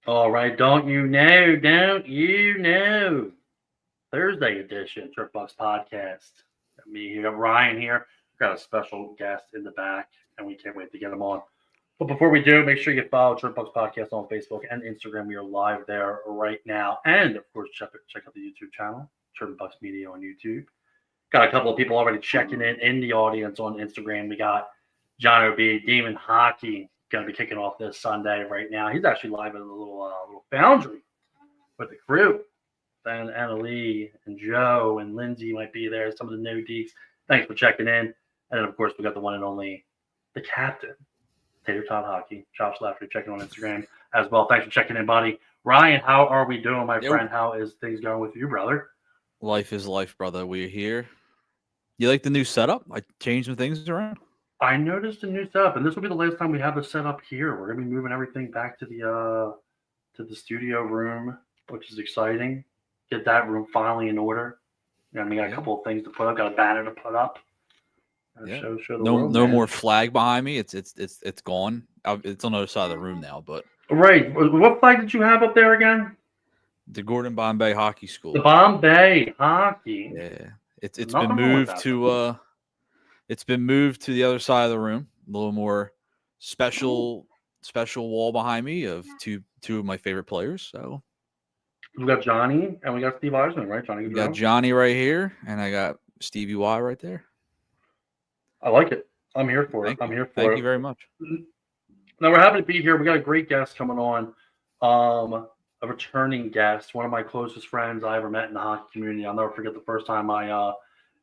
All right, don't you know? Don't you know? Thursday edition, Trip Bucks podcast. Got me here, got Ryan here. Got a special guest in the back, and we can't wait to get him on. But before we do, make sure you follow Trip Bucks podcast on Facebook and Instagram. We are live there right now, and of course, check out the YouTube channel, Trip Bucks Media on YouTube. Got a couple of people already checking in the audience on Instagram. We got John O.B. Demon Hockey going to be kicking off this Sunday right now. He's actually live at a little foundry with the crew. And Annalie and Joe and Lindsay might be there. Some of the no deeks. Thanks for checking in. And then, of course, we got the one and only, the captain, Tater Tot Hockey, Josh Lafferty, checking on Instagram as well. Thanks for checking in, buddy. Ryan, how are we doing, my friend? How is things going with you, brother? Life is life, brother. We're here. You like the new setup? I changed some things around. I noticed a new setup, and this will be the last time we have the setup here. We're gonna be moving everything back to the studio room, which is exciting. Get that room finally in order. And we got a couple of things to put up. Got a banner to put up. Show the world, no more flag behind me. It's gone. It's on the other side of the room now. But right, what flag did you have up there again? The Gordon Bombay Hockey School. The Bombay Hockey. Yeah, it's been moved to it's been moved to the other side of the room. A little more special wall behind me of two of my favorite players. So. We got Johnny and we got Steve Eisman, right? We got Johnny right here, and I got Stevie Y right there. I like it. I'm here for it. I'm here for it. Thank you very much. Now, we're happy to be here. We got a great guest coming on, a returning guest, one of my closest friends I ever met in the hockey community. I'll never forget the first time I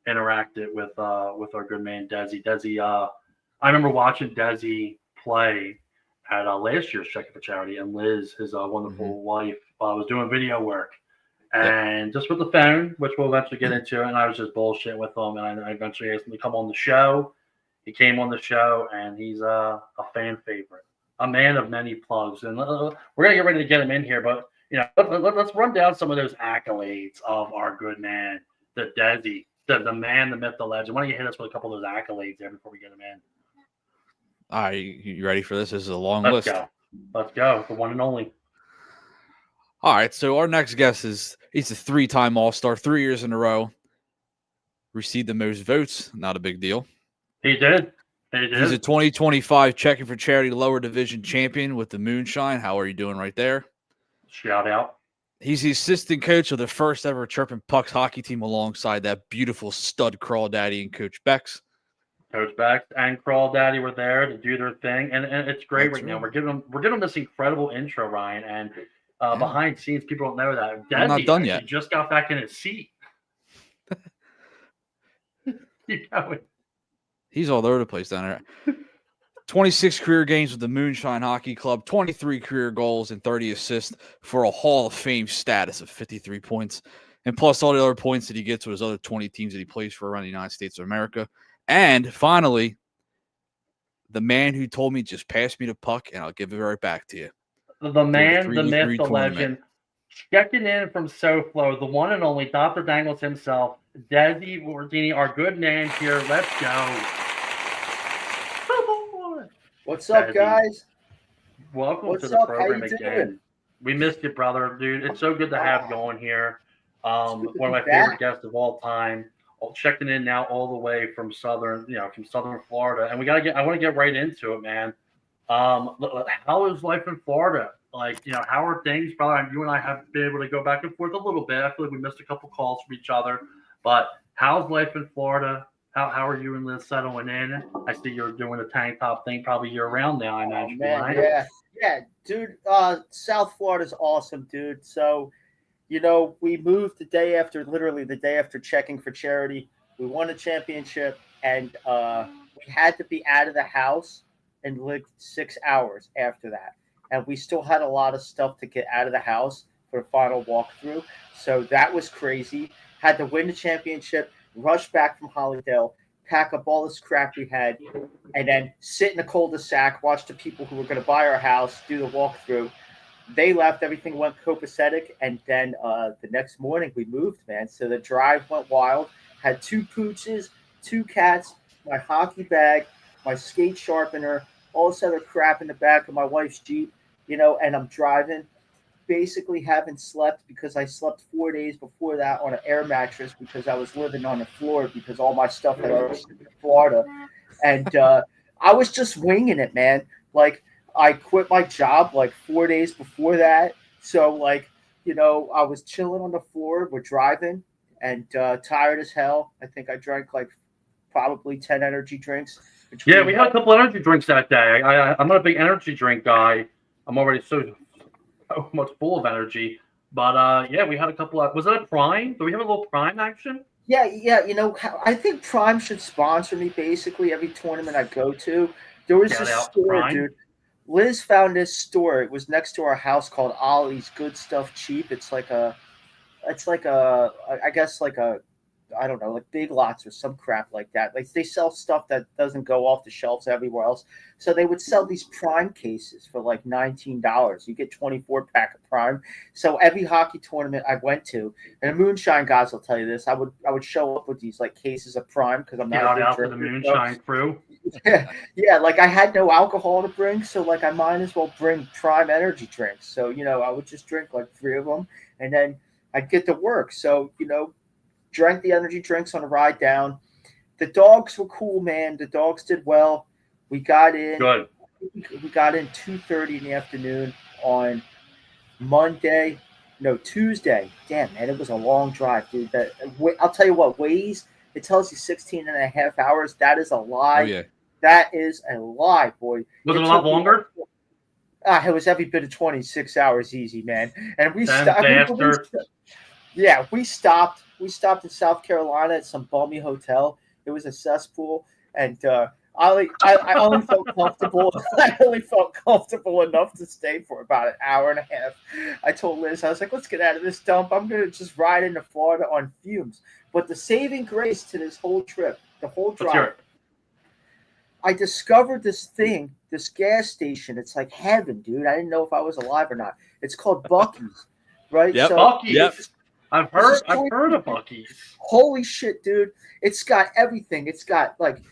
interacted with our good man, Desi. Desi, I remember watching Desi play at last year's Check It for Charity, and Liz, his wonderful wife, was doing video work, and just with the phone, which we'll eventually get into. And I was just bullshitting with him, and I eventually asked him to come on the show. He came on the show, and he's a fan favorite, a man of many plugs. And we're gonna get ready to get him in here, but let's run down some of those accolades of our good man, the Desi, the man, the myth, the legend. Why don't you hit us with a couple of those accolades there before we get him in? All right, you ready for this? This is a long list. Let's go. The one and only. All right, so our next guest he's a 3-time All-Star, 3 years in a row. Received the most votes. Not a big deal. He did. He's a 2025 Checking for Charity lower division champion with the Moonshine. How are you doing right there? Shout out. He's the assistant coach of the first ever Chirpin' Pucks hockey team alongside that beautiful stud Crawdaddy and Coach Bex. Coach Bex and Crawdaddy were there to do their thing, and it's great right now. We're giving them this incredible intro, Ryan, and behind scenes, people don't know that Desi I'm not done yet. Just got back in his seat. Keep going. He's all over the place down there. 26 career games with the Moonshine Hockey Club, 23 career goals and 30 assists for a Hall of Fame status of 53 points, and plus all the other points that he gets with his other 20 teams that he plays for around the United States of America. And finally, the man who told me just pass me the puck and I'll give it right back to you. The man, the myth, the legend, checking in from SoFlo, the one and only Dr. Dangles himself, Desi Ordini, our good man here. Let's go. What's up, guys? Welcome to the program again. We missed you, brother, dude. It's so good to have you on here. One of my favorite guests of all time. Checking in now all the way from southern Florida, and I want to get right into it, man. How is life in Florida? How are things, brother? You and I have been able to go back and forth a little bit. I feel like we missed a couple calls from each other, but how's life in Florida? How are you and Liz settling in? I see you're doing a tank top thing probably year round now, I imagine. Man, right? Yeah, dude. South Florida's awesome, dude. So, we moved literally the day after Checking for Charity. We won a championship, and we had to be out of the house and lived 6 hours after that. And we still had a lot of stuff to get out of the house for the final walkthrough. So that was crazy. Had to win the championship, rush back from Hollydale, pack up all this crap we had, and then sit in the cul-de-sac, watch the people who were going to buy our house do the walkthrough. They left, everything went copacetic, and then the next morning we moved, man. So the drive went wild. Had 2 pooches, 2 cats, my hockey bag, my skate sharpener, all this other crap in the back of my wife's Jeep, and I'm driving. basically haven't slept because I slept 4 days before that on an air mattress because I was living on the floor because all my stuff had already shipped to Florida. And I was just winging it, man. Like, I quit my job like 4 days before that. So, like, I was chilling on the floor. We're driving and tired as hell. I think I drank like probably 10 energy drinks. Yeah, we had a couple energy drinks that day. I'm not a big energy drink guy. I'm already so much full of energy. But yeah, we had a couple of. Was it a Prime? Do we have a little Prime action? Yeah. I think Prime should sponsor me basically every tournament I go to. There was Shout this out to store, Prime. dude. Liz found this store. It was next to our house called Ollie's Good Stuff Cheap. It's like I guess like a, I don't know, like Big Lots or some crap like that. Like they sell stuff that doesn't go off the shelves everywhere else. So they would sell these Prime cases for like $19. You get 24-pack of Prime. So every hockey tournament I went to, and the Moonshine guys will tell you this, I would show up with these like cases of Prime because I'm not Shout a big out to the drinker. Moonshine crew. Yeah, like I had no alcohol to bring, so like I might as well bring Prime energy drinks. So I would just drink like 3 of them, and then I'd get to work. So drank the energy drinks on the ride down. The dogs were cool, man. The dogs did well. We got in. Good. We got in 2:30 in the afternoon on Tuesday. Damn, man, it was a long drive, dude. I'll tell you what, Waze, it tells you 16 and a half hours. That is a lie. Oh, yeah. That is a lie, boy. Was it a lot longer? It was every bit of 26 hours easy, man. And we Faster. Yeah, we stopped. We stopped in South Carolina at some bummy hotel. It was a cesspool, and I only felt comfortable. I only felt comfortable enough to stay for about an hour and a half. I told Liz, I was like, "Let's get out of this dump. I'm gonna just ride into Florida on fumes." But the saving grace to this whole trip, the whole drive, I discovered this gas station. It's like heaven, dude. I didn't know if I was alive or not. It's called Buc-ee's, right? Yep. So, Buc-ee's. Yep. I've heard of Buc-ee's. Holy shit, dude. It's got everything. It's got like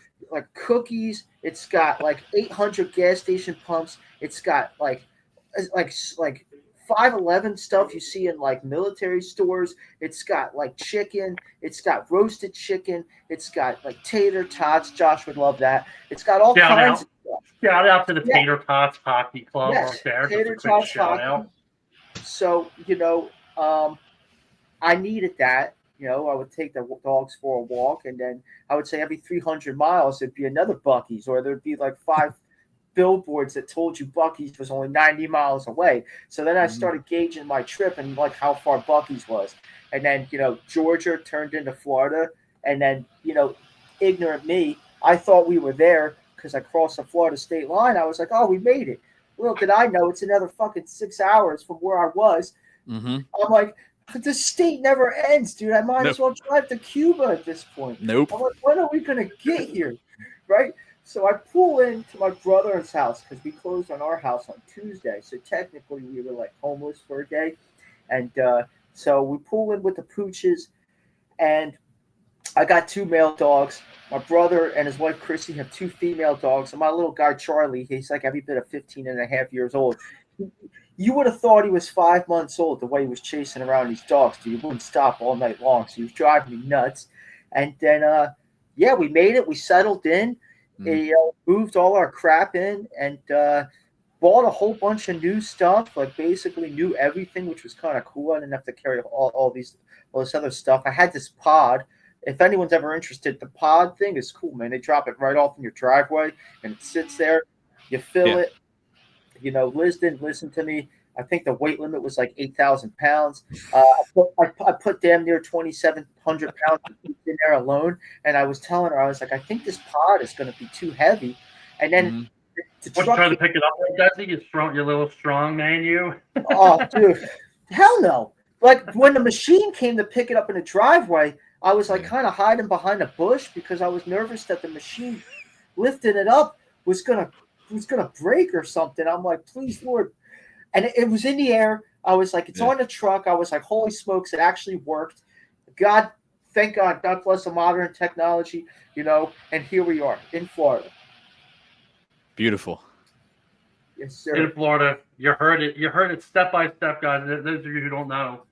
cookies. It's got like 800 gas station pumps. It's got like 511 stuff you see in like military stores. It's got like chicken. It's got roasted chicken. It's got like tater tots. Josh would love that. It's got all kinds of stuff. Shout out to the Tater Tots Hockey Club right there. Tater Tots Hockey. So, I needed that. I would take the dogs for a walk, and then I would say every 300 miles there'd be another Buc-ee's, or there'd be like 5 billboards that told you Buc-ee's was only 90 miles away. So then I started gauging my trip and like how far Buc-ee's was. And then, Georgia turned into Florida, and then, ignorant me, I thought we were there because I crossed the Florida state line. I was like, oh, we made it. Little did I know it's another fucking 6 hours from where I was. Mm-hmm. I'm like, the state never ends, dude. I might as well drive to Cuba at this point. Nope. I'm like, when are we going to get here? Right? So I pull into my brother's house because we closed on our house on Tuesday. So technically we were like homeless for a day. And so we pull in with the pooches, and I got 2 male dogs. My brother and his wife, Chrissy, have 2 female dogs. And my little guy, Charlie, he's like every bit of 15 and a half years old. You would have thought he was 5 months old the way he was chasing around these dogs, dude. He wouldn't stop all night long. So he was driving me nuts. And then, we made it. We settled in. They moved all our crap in and bought a whole bunch of new stuff, like basically new everything, which was kind of cool. I didn't have to carry all this other stuff. I had this pod. If anyone's ever interested, the pod thing is cool, man. They drop it right off in your driveway, and it sits there. You fill it. Liz didn't listen to me. I think the weight limit was like 8,000 pounds. I put damn near 2,700 pounds in there alone. And I was telling her, I was like, I think this pod is going to be too heavy. And then trying to pick it up, Desi? You're a little strong, man, you. Oh, dude. Hell no. Like when the machine came to pick it up in the driveway, I was like kind of hiding behind a bush because I was nervous that the machine lifting it up was gonna break or something. I'm like, please, Lord. And it was in the air. I was like, it's on the truck. I was like, holy smokes, it actually worked. God, thank God. God bless the modern technology, and here we are in Florida. Beautiful. Yes, sir. in Florida. You heard it step by step, guys. And those of you who don't know,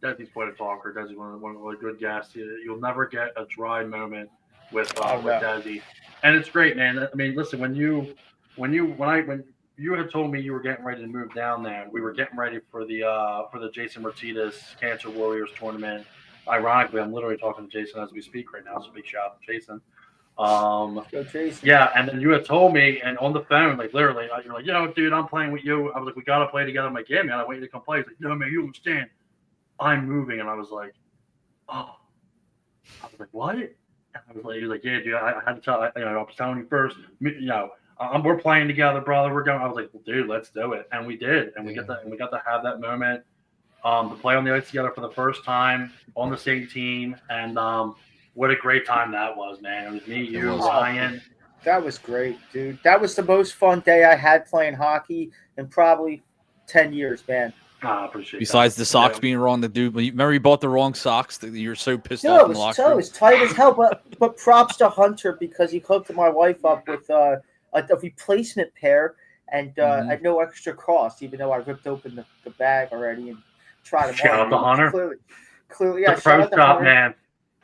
Desi's quite a talker. Desi's one of the good guests. You'll never get a dry moment with Desi, and it's great, man. I mean, listen, when you had told me you were getting ready to move down there, we were getting ready for the Jason Martinez Cancer Warriors tournament. Ironically, I'm literally talking to Jason as we speak right now, so big shout out to Jason. Go Jason. Yeah, and then you had told me, and on the phone, like literally, you're like, dude, I'm playing with you. I was like, we gotta play together. I'm like, yeah, man, I want you to come play. He's like, no, man, you understand. I'm moving, and I was like, oh. I was like, what? And I was like, he was like, yeah, dude, I had to tell. I was telling you first. We're playing together, brother. We're going. I was like, well, dude, let's do it, and we did, and we got to have that moment, to play on the ice together for the first time on the same team, and what a great time that was, man. It was me, you, Ryan. That was great, dude. That was the most fun day I had playing hockey in probably 10 years, man. I appreciate Besides that. the socks being wrong, the dude. Remember you bought the wrong socks that you were so pissed No, off in the locker room? it was tight as hell. But props to Hunter because he hooked my wife up with a replacement pair and at no extra cost, even though I ripped open the bag already and tried them on. Shout out to Hunter. Clearly, yeah. The pro shop, man.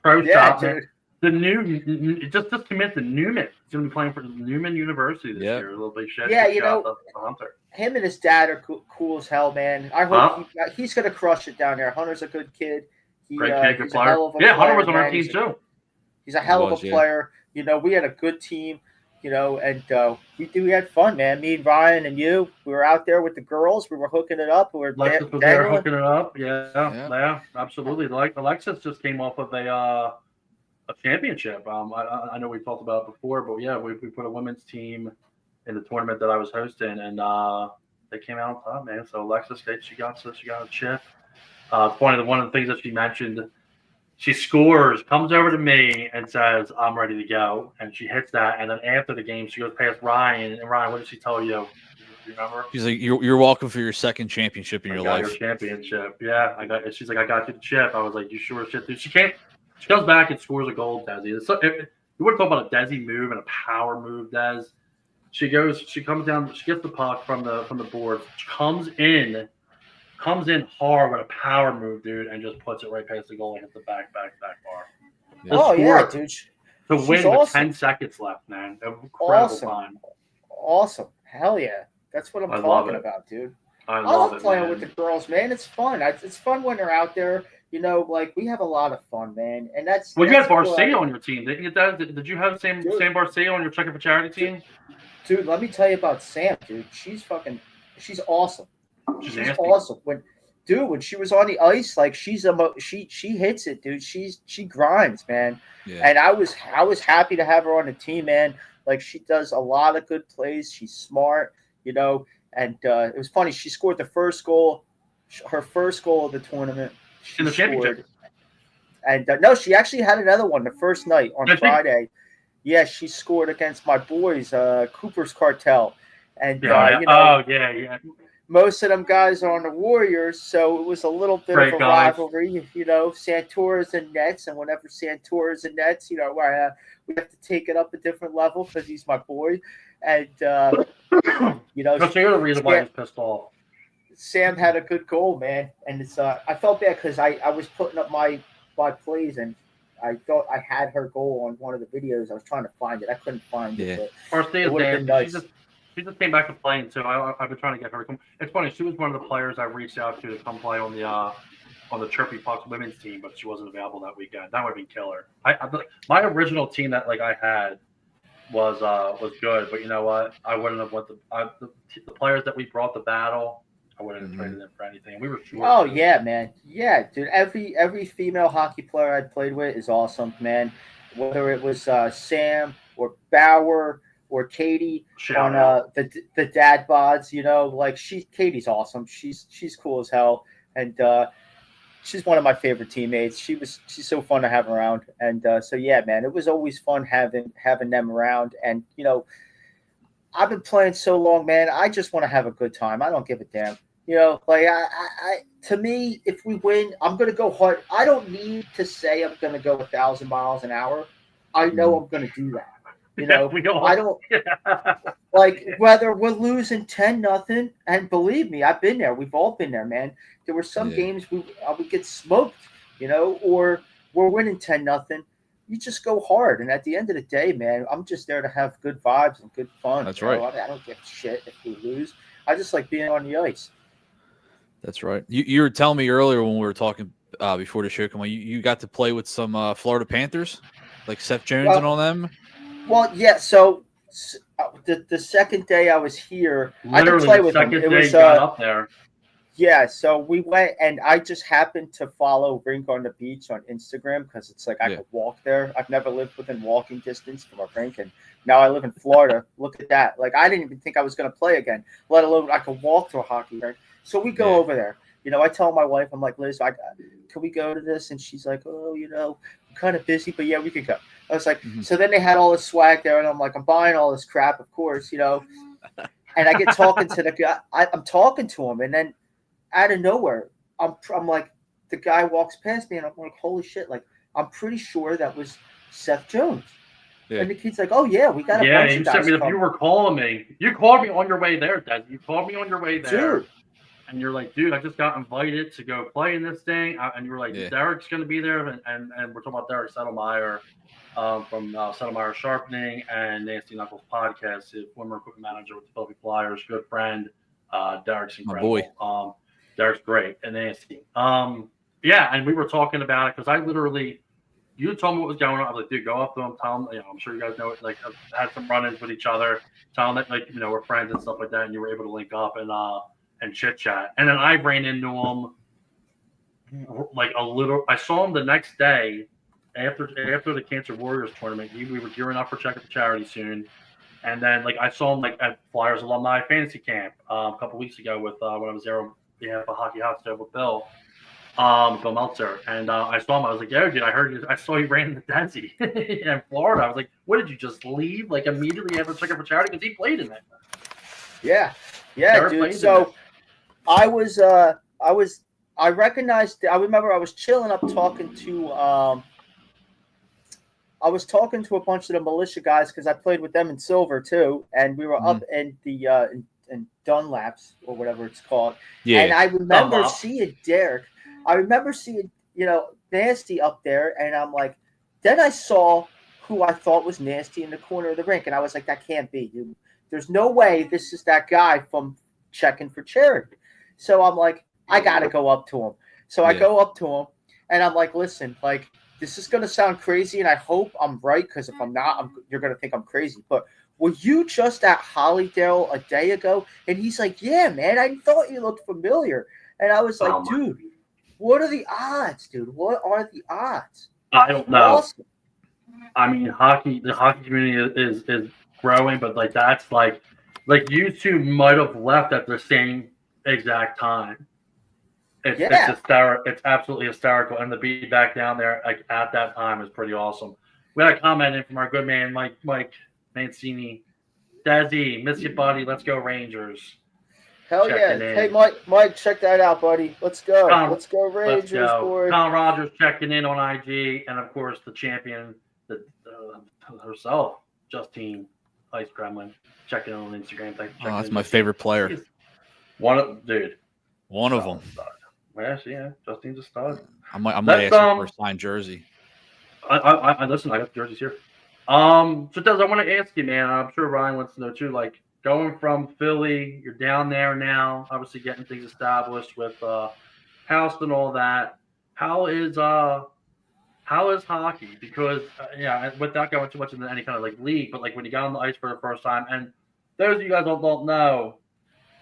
Pro shop, dude. man. The new, just commit to Newman. He's going to be playing for Newman University this year. A little big shout out to Hunter. Him and his dad are cool as hell, man. I hope he's going to crush it down there. Hunter's a good kid. Great kid, good player. Hunter was on our team too. He's a hell of a player. We had a good team, and we had fun, man. Me and Ryan and you, we were out there with the girls. We were hooking it up. We were Alexis was there hooking it up. Yeah, absolutely. Like Alexis just came off of a championship. I know we talked about it before, but yeah, we put a women's team in the tournament that I was hosting, and they came out on top, man. So Alexis, she got a chip. One of the things that she mentioned, she scores, comes over to me and says, "I'm ready to go," and she hits that. And then after the game, she goes past Ryan, and Ryan, what did she tell you? You remember? She's like, "You're welcome for your second championship in your life." Your championship, yeah. She's like, "I got you the chip." I was like, "You sure shit, dude." She comes back and scores a goal, Desi. So you want to talk about a Desi move and a power move, Des. She comes down, she gets the puck from the boards, comes in hard with a power move, dude, and just puts it right past the goal and hits the back bar. Yeah. Dude. To win with 10 seconds left, man. Incredible time. Awesome. Hell yeah. That's what I'm talking about, dude. I love playing with the girls, man. It's fun. It's fun when they're out there. We have a lot of fun, man. And that's you had Barcia on your team, didn't you? Did you have Sam Barcia on your Checking for Charity team? Dude, let me tell you about Sam, dude. She's awesome. She's awesome. When she was on the ice, like she hits it, dude. She grinds, man. Yeah. And I was happy to have her on the team, man. Like she does a lot of good plays. She's smart, and it was funny. She scored her first goal of the tournament. In the championship. And no, she actually had another one the first night on Friday. Yeah, she scored against my boys, Cooper's Cartel. And most of them guys are on the Warriors, so it was a little bit of a rivalry, Santora's and Nets, and whenever Santora's and Nets, we have to take it up a different level because he's my boy. And so you're the reason why he's pissed off. Sam had a good goal, man, and it's I felt bad because I was putting up my plays and I thought I had her goal on one of the videos. I was trying to find it. I couldn't find it. It would have been nice. She just came back to playing too. I've been trying to get her to come. It's funny. She was one of the players I reached out to come play on the Chirpy Pucks women's team, but she wasn't available that weekend. That would have been killer. My original team that I had was good, but you know what? I wouldn't have went the players that we brought to battle. I wouldn't have traded them for anything. We were short. Oh yeah, man. Yeah, dude. Every female hockey player I'd played with is awesome, man. Whether it was Sam or Bauer or Katie on the dad bods, Katie's awesome. She's cool as hell, and she's one of my favorite teammates. She's so fun to have around, and so yeah, man, it was always fun having them around, and I've been playing so long, man. I just want to have a good time. I don't give a damn. To me, if we win, I'm going to go hard. I don't need to say I'm going to go 1,000 miles an hour. I know I'm going to do that. You know, we all, I don't like whether we're losing 10-0, and believe me, I've been there. We've all been there, man. There were some games we get smoked, you know, or we're winning 10-0. You just go hard, and at the end of the day, man, I'm just there to have good vibes and good fun. That's right. I don't give a shit if we lose. I just like being on the ice. That's right. You were telling me earlier when we were talking before the show came on, you got to play with some Florida Panthers, like Seth Jones and all them. Well, yeah. So the second day I was here, I didn't play with them. It was got up there. Yeah, so we went, and I just happened to follow Rink on the Beach on Instagram because it's like I could walk there. I've never lived within walking distance from a rink, and now I live in Florida. Look at that. Like, I didn't even think I was going to play again, let alone I could walk to a hockey rink. So we go over there. You know, I tell my wife, I'm like, Liz, can we go to this? And she's like, oh, you know, I'm kind of busy, but yeah, we could go. I was like, So then they had all this swag there, and I'm like, I'm buying all this crap, of course, you know. And I get talking to the guy. I'm talking to him, and then out of nowhere, I'm like, the guy walks past me, and I'm like, holy shit! Like, I'm pretty sure that was Seth Jones. Yeah. And the kid's like, oh yeah, we got a bunch of guys. You were calling me. You called me on your way there, Dad. You called me on your way there, dude. And you're like, dude, I just got invited to go play in this thing, and you were like, Derek's gonna be there, and we're talking about Derek Settlemeyer from Settlemeyer Sharpening and Nasty Knuckles podcast, his former equipment manager with the Philadelphia Flyers, good friend. Derek's incredible. My boy. Derek's great and nasty. Yeah, and we were talking about it because I literally, you told me what was going on. I was like, dude, go up to him, tell him, you know, I'm sure you guys know it. Like, I've had some run-ins with each other, tell him that, like, you know, we're friends and stuff like that, and you were able to link up and chit chat. And then I ran into him like a little. I saw him the next day after the Cancer Warriors tournament. We were gearing up for Check It for Charity soon. And then, like, I saw him like at Flyers Alumni Fantasy Camp a couple weeks ago with when I was there. Yeah, a hockey hot stove with Bill Meltzer, and I saw him. I was like, "Yo, dude, I saw you ran into Desi in Florida." I was like, "What did you just leave? Like immediately after Check It for Charity?" Because he played in it. Yeah, dude. So I recognized. I remember I was chilling up talking to. I was talking to a bunch of the militia guys because I played with them in Silver too, and we were up in the in Dunlaps or whatever it's called. Yeah. And I remember seeing Derek. I remember seeing, you know, Nasty up there, and I'm like, then I saw who I thought was Nasty in the corner of the rink, and I was like, that can't be, dude. There's no way this is that guy from Checking for Charity. So I'm like, I gotta go up to him. So I go up to him, and I'm like, listen, like, this is gonna sound crazy, and I hope I'm right, because if I'm not, you're gonna think I'm crazy. But were you just at Hollydale a day ago? And he's like, yeah, man, I thought you looked familiar. And I was like, dude, what are the odds, dude? What are the odds? I don't know. Awesome. I mean, the hockey community is growing, but like that's like you two might have left at the same exact time. It's hysterical. It's absolutely hysterical. And to be back down there like at that time is pretty awesome. We had a comment in from our good man, Mike Mancini. Desi, miss you, buddy. Let's go Rangers. Hell yeah. Hey, Mike, check that out, buddy. Let's go. Let's go Rangers, boy. Kyle Rogers checking in on IG. And, of course, the champion herself, Justine Ice Kremlin, checking in on Instagram. That's my favorite player. One of them. Yeah, Justine's a stud. I might ask you for a signed jersey. I listen, I got the jerseys here. So Des, I want to ask you, man. I'm sure Ryan wants to know too. Like going from Philly, you're down there now, obviously getting things established with house and all that. How is hockey? Because without going too much into any kind of like league, but like when you got on the ice for the first time, and those of you guys don't know,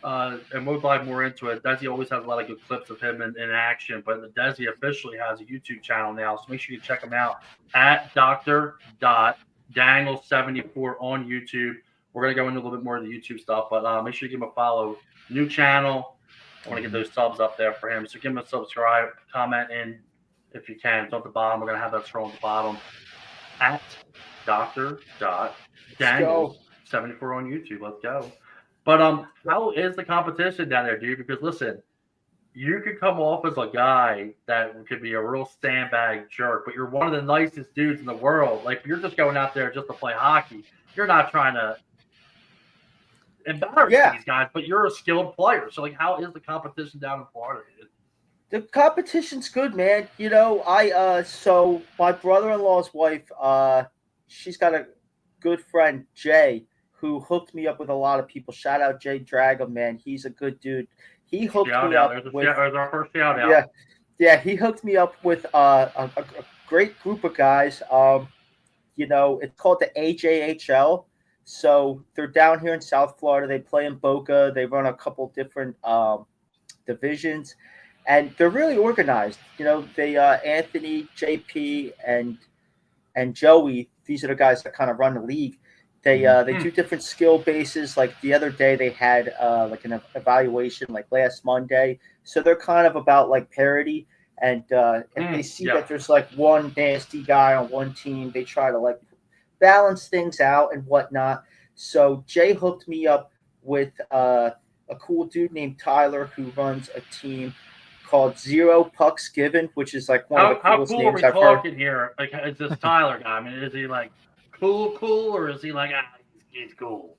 and we'll dive more into it. Desi always has a lot of good clips of him in action, but the Desi officially has a YouTube channel now, so make sure you check him out at Dr.Dangles74 on YouTube. We're going to go into a little bit more of the YouTube stuff, but make sure you give him a follow. New channel. I want to get those subs up there for him, so give him a subscribe, comment in if you can. It's at the bottom. We're going to have that scroll at the bottom at Dr.Dangles74 on YouTube. Let's go. But how is the competition down there, dude? Because listen, you could come off as a guy that could be a real sandbag jerk, but you're one of the nicest dudes in the world. Like, you're just going out there just to play hockey. You're not trying to embarrass these guys, but you're a skilled player. So, like, how is the competition down in Florida, dude? The competition's good, man. You know, so my brother-in-law's wife, she's got a good friend, Jay, who hooked me up with a lot of people. Shout out Jay Dragum, man. He's a good dude. He hooked me up with our first shout out. Yeah, yeah. He hooked me up with a great group of guys. You know, it's called the AJHL. So they're down here in South Florida. They play in Boca. They run a couple different divisions, and they're really organized. You know, they Anthony, JP, and Joey. These are the guys that kind of run the league. They do different skill bases. Like the other day, they had like an evaluation, like last Monday. So they're kind of about like parity. And if they see that there's like one nasty guy on one team, they try to like balance things out and whatnot. So Jay hooked me up with a cool dude named Tyler who runs a team called Zero Pucks Given, which is like one of the coolest names I've heard. How cool are we talking here? Like, is this Tyler guy? I mean, is he like cool, or is he like, he's cool?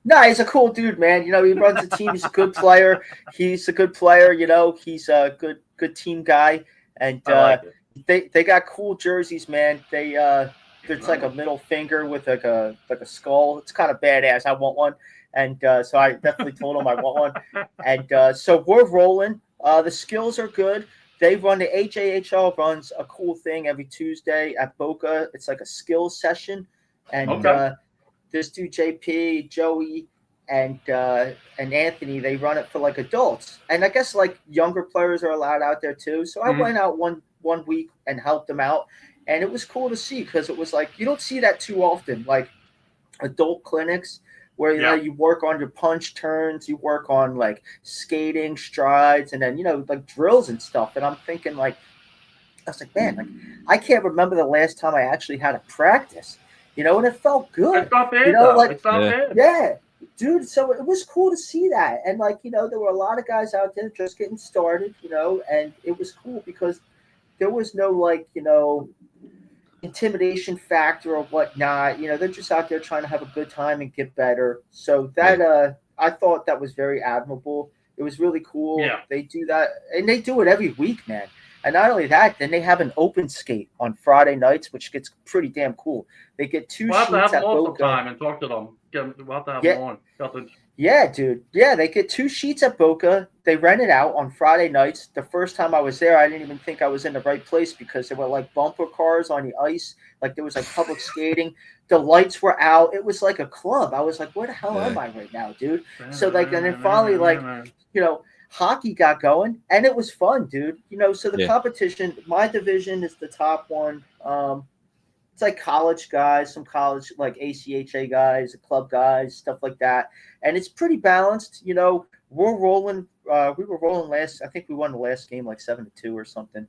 No, he's a cool dude, man. You know, he runs a team. He's a good player. You know, he's a good team guy. And they got cool jerseys, man. It's like a middle finger with like a skull. It's kind of badass. I want one. And so I definitely told him I want one. And so we're rolling. The skills are good. They run the AJHL runs a cool thing every Tuesday at Boca. It's like a skills session. And this dude, JP, Joey, and Anthony, they run it for like adults. And I guess like younger players are allowed out there too. So I went out one week and helped them out. And it was cool to see because it was like, you don't see that too often, like adult clinics where, you know, you work on your punch turns, you work on like skating strides, and then, you know, like drills and stuff. And I'm thinking like, I was like, man, like I can't remember the last time I actually had a practice, you know, and it felt good. It's not bad, you know, like, it's not bad. Yeah, dude. So it was cool to see that. And like, you know, there were a lot of guys out there just getting started, you know, and it was cool because there was no like, you know, intimidation factor or whatnot. You know, they're just out there trying to have a good time and get better. So that I thought that was very admirable. It was really cool. Yeah. They do that, and they do it every week, man. And not only that, then they have an open skate on Friday nights, which gets pretty damn cool. They get two sheets We'll have to have at them on Boca. sometime and talk to them. We'll have to have them on. Yeah, dude. Yeah, they get two sheets at Boca. They rent it out on Friday nights. The first time I was there, I didn't even think I was in the right place because there were like bumper cars on the ice. Like there was like public skating. The lights were out. It was like a club. I was like, where the hell am I right now, dude? So like, and then finally, like, you know, hockey got going and it was fun, dude. You know, so the competition, my division is the top one. It's like college guys, some college like ACHA guys, club guys, stuff like that. And it's pretty balanced. You know, we're rolling. We were rolling last. I think we won the last game like 7-2 or something.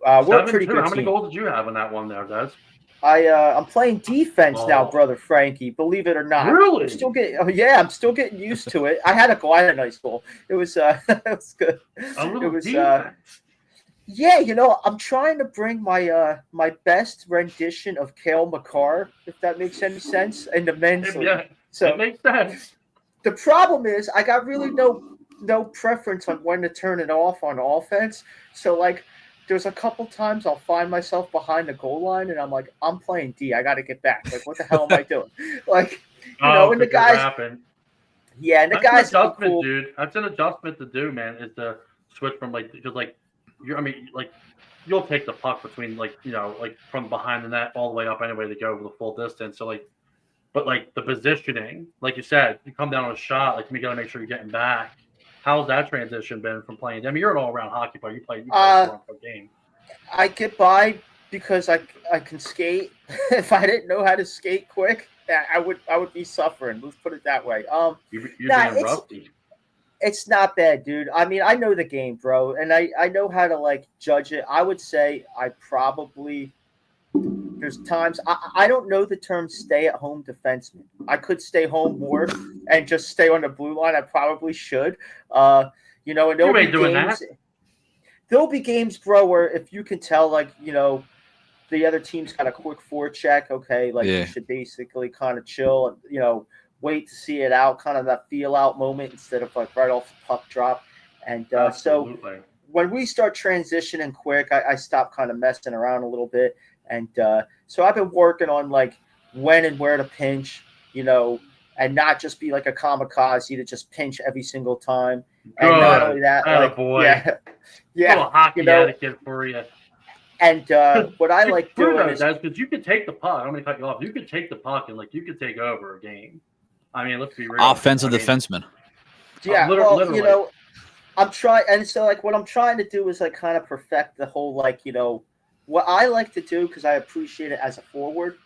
We're a pretty good How many team. goals did you have in that one there, Des? I'm playing defense now, brother Frankie. Believe it or not. Really? I'm still getting used to it. I had a nice goal. It was it was good. It was defense. Yeah, you know, I'm trying to bring my my best rendition of Cale Makar, if that makes any sense, in the men's league. Yeah, so it makes sense. The problem is I got really no preference on when to turn it off on offense. So like there's a couple times I'll find myself behind the goal line and I'm like, I'm playing D. I got to get back. Like, what the hell am I doing? Like, you know, and the guys. Yeah, and the guys. That's an adjustment, cool. Dude. That's an adjustment to do, man. Is to switch from like because like. You'll take the puck between like, you know, like from behind the net all the way up anyway to go the full distance. So like, but like the positioning, like you said, you come down on a shot, like you got to make sure you're getting back. How's that transition been from playing? I mean, you're an all-around hockey player. You play a game. I get by because I can skate. If I didn't know how to skate quick, I would be suffering. Let's put it that way. You're being rusty. It's not bad, dude. I mean, I know the game, bro, and I know how to like judge it. I would say I probably there's times I don't know the term stay-at-home defenseman. I could stay home more and just stay on the blue line. I probably should. You And there'll You be ain't doing games. that. There'll be games, bro, where if you can tell, the other team's got a quick forecheck, okay, you should basically kind of chill and, wait to see it out, kind of that feel out moment instead of right off the puck drop. And so when we start transitioning quick, I stop kind of messing around a little bit. And so I've been working on when and where to pinch, and not just be like a kamikaze to just pinch every single time. Good. And not only that, Little hockey etiquette for you. And what I like doing is because you could take the puck. I'm going to cut you off. You could take the puck and you could take over a game. I mean, let's be real. Offensive defenseman. Yeah, literally. I'm trying, and so what I'm trying to do is kind of perfect the whole what I like to do because I appreciate it as a forward.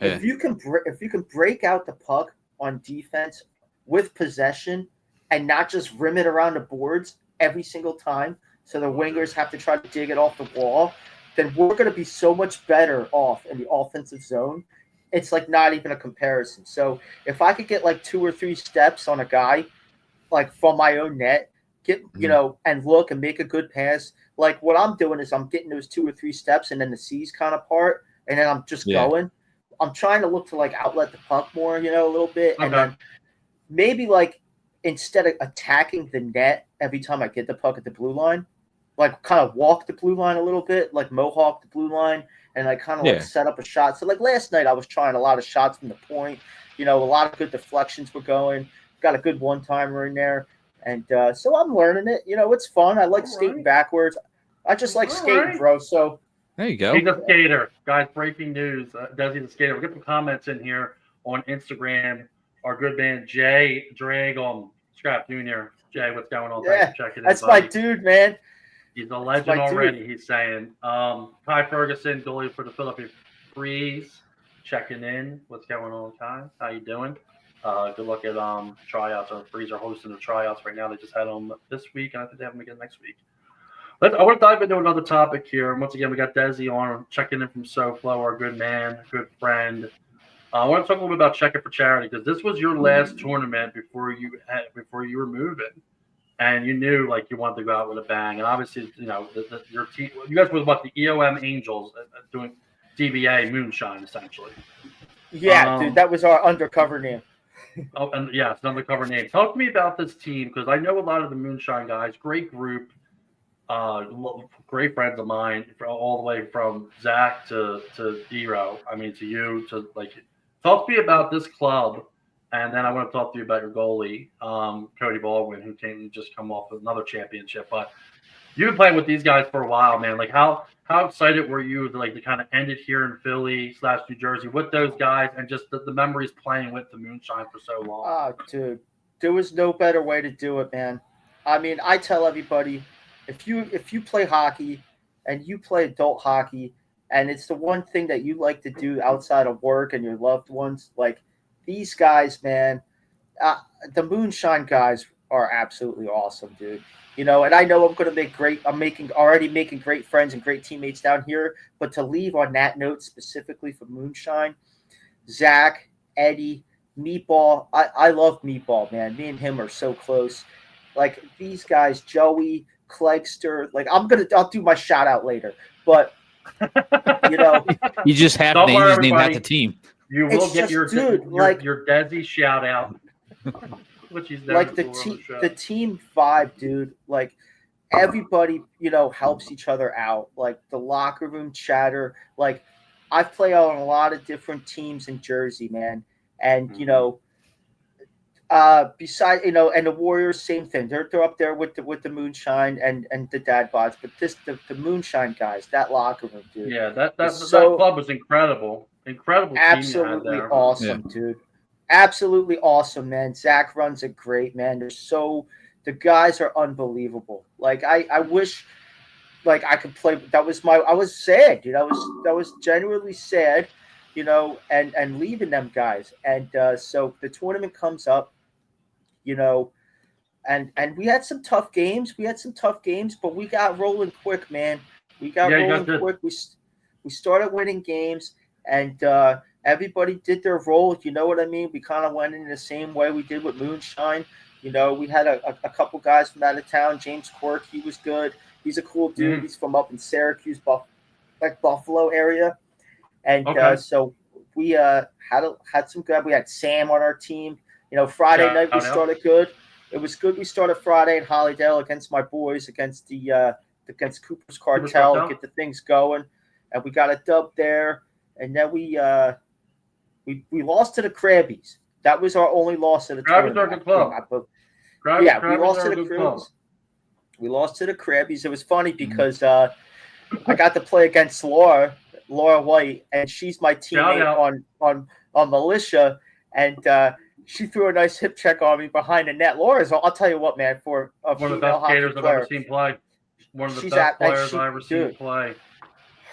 Yeah. If you can break out the puck on defense with possession and not just rim it around the boards every single time, so the wingers have to try to dig it off the wall, then we're going to be so much better off in the offensive zone. It's not even a comparison. So if I could get 2 or 3 steps on a guy, from my own net, get and look and make a good pass. What I'm doing is I'm getting those 2 or 3 steps and then the C's kind of part, and then I'm just going. I'm trying to look to outlet the puck more, a little bit, and then maybe instead of attacking the net every time I get the puck at the blue line, kind of walk the blue line a little bit, mohawk the blue line, and kind of set up a shot. So last night I was trying a lot of shots from the point, a lot of good deflections were going, got a good one-timer in there. And so I'm learning it. It's fun. I like skating backwards. I just like skating, bro. So there you go. He's a skater. Guys, breaking news. Desi the skater. We'll get some comments in here on Instagram. Our good man, Jay Dragom, Scrap Jr. Jay, what's going on? Yeah, thanks for checking in, that's my dude, man. He's a legend already, he's saying. Kai Ferguson, goalie for the Philadelphia Freeze, checking in. What's going on, Kai? How you doing? Good luck at tryouts. Our Freeze are hosting the tryouts right now. They just had them this week, and I think they have them again next week. I want to dive into another topic here. Once again, we got Desi on, checking in from SoFlo, our good man, good friend. I want to talk a little bit about Check It for Charity because this was your last tournament before you were moving, and you knew you wanted to go out with a bang. And obviously, your team, you guys were the EOM Angels doing DBA Moonshine essentially. Yeah, dude, that was our undercover name. Oh, and yeah, it's an undercover name. Talk to me about this team because I know a lot of the Moonshine guys. Great group, great friends of mine, all the way from Zach to Dero. I mean, to you to talk to me about this club, and then I want to talk to you about your goalie, Cody Baldwin, who just come off another championship. But you've been playing with these guys for a while, man. How excited were you to kind of end it here in Philly / New Jersey with those guys and just the memories playing with the Moonshine for so long? Oh, dude, there was no better way to do it, man. I mean, I tell everybody, if you play hockey and you play adult hockey and it's the one thing that you like to do outside of work and your loved ones, these guys, man, the Moonshine guys are absolutely awesome, dude. And I know I'm already making great friends and great teammates down here. But to leave on that note specifically for Moonshine, Zach, Eddie, Meatball. I love Meatball, man. Me and him are so close. These guys, Joey, Clegster. I'll do my shout out later. But you just have to name that the team. You will get your Desi shout out. The team vibe, dude. Everybody, helps each other out. The locker room chatter. I've played on a lot of different teams in Jersey, man. And besides, and the Warriors, same thing. They're up there with the Moonshine and the Dad Bods. But the Moonshine guys, that locker room, dude. Yeah, that club was incredible. Incredible. Absolutely awesome, dude. Absolutely awesome, man. Zach runs it great, man. The guys are unbelievable. I wish I could play. I was sad, dude. I was genuinely sad, and leaving them guys. And so the tournament comes up, and we had some tough games. But we got rolling quick, man. We got rolling quick. We started winning games, and everybody did their role. You know what I mean? We kind of went in the same way we did with Moonshine. We had a couple guys from out of town. James Quirk, he was good. He's a cool dude. He's from up in Syracuse, Buffalo area. And so we had some good. We had Sam on our team. Friday night we started good. It was good. We started Friday in Hollydale against my boys, against Cooper's Cartel, and get the things going. And we got a dub there. And then we lost to the Krabbies. That was our only loss of the tournament. Krabbies are a good club. We lost to the Krabbies. We lost to the Krabbies. It was funny because I got to play against Laura White, and she's my teammate on Militia, and she threw a nice hip check on me behind the net. I'll tell you what, man, for a one of the best skaters I've ever seen play. One of the best players I've ever seen play.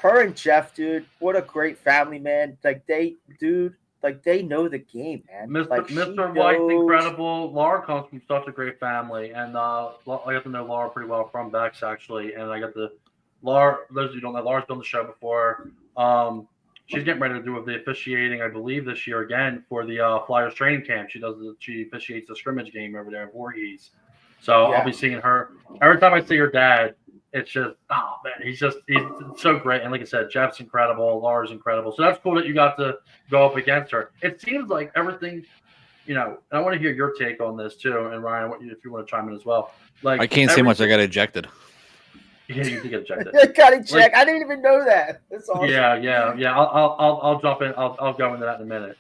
Her and Jeff, dude, what a great family, man. They know the game, man. Mr. White's incredible. Laura comes from such a great family, and I got to know Laura pretty well from Bex, actually. And I got to Laura. Those of you who don't know, Laura's been on the show before. She's getting ready to do the officiating, I believe, this year again for the Flyers training camp. She officiates the scrimmage game over there in Voorhees. So I'll be seeing her every time I see her dad. It's just, oh man, he's so great. And like I said, Jeff's incredible, Laura's incredible. So that's cool that you got to go up against her. It seems like everything, and I want to hear your take on this too. And Ryan, if you want to chime in as well. Like, I can't say much. I got ejected. Yeah, you did get ejected. I got ejected. I didn't even know that. That's awesome. Yeah. I'll jump in. I'll go into that in a minute.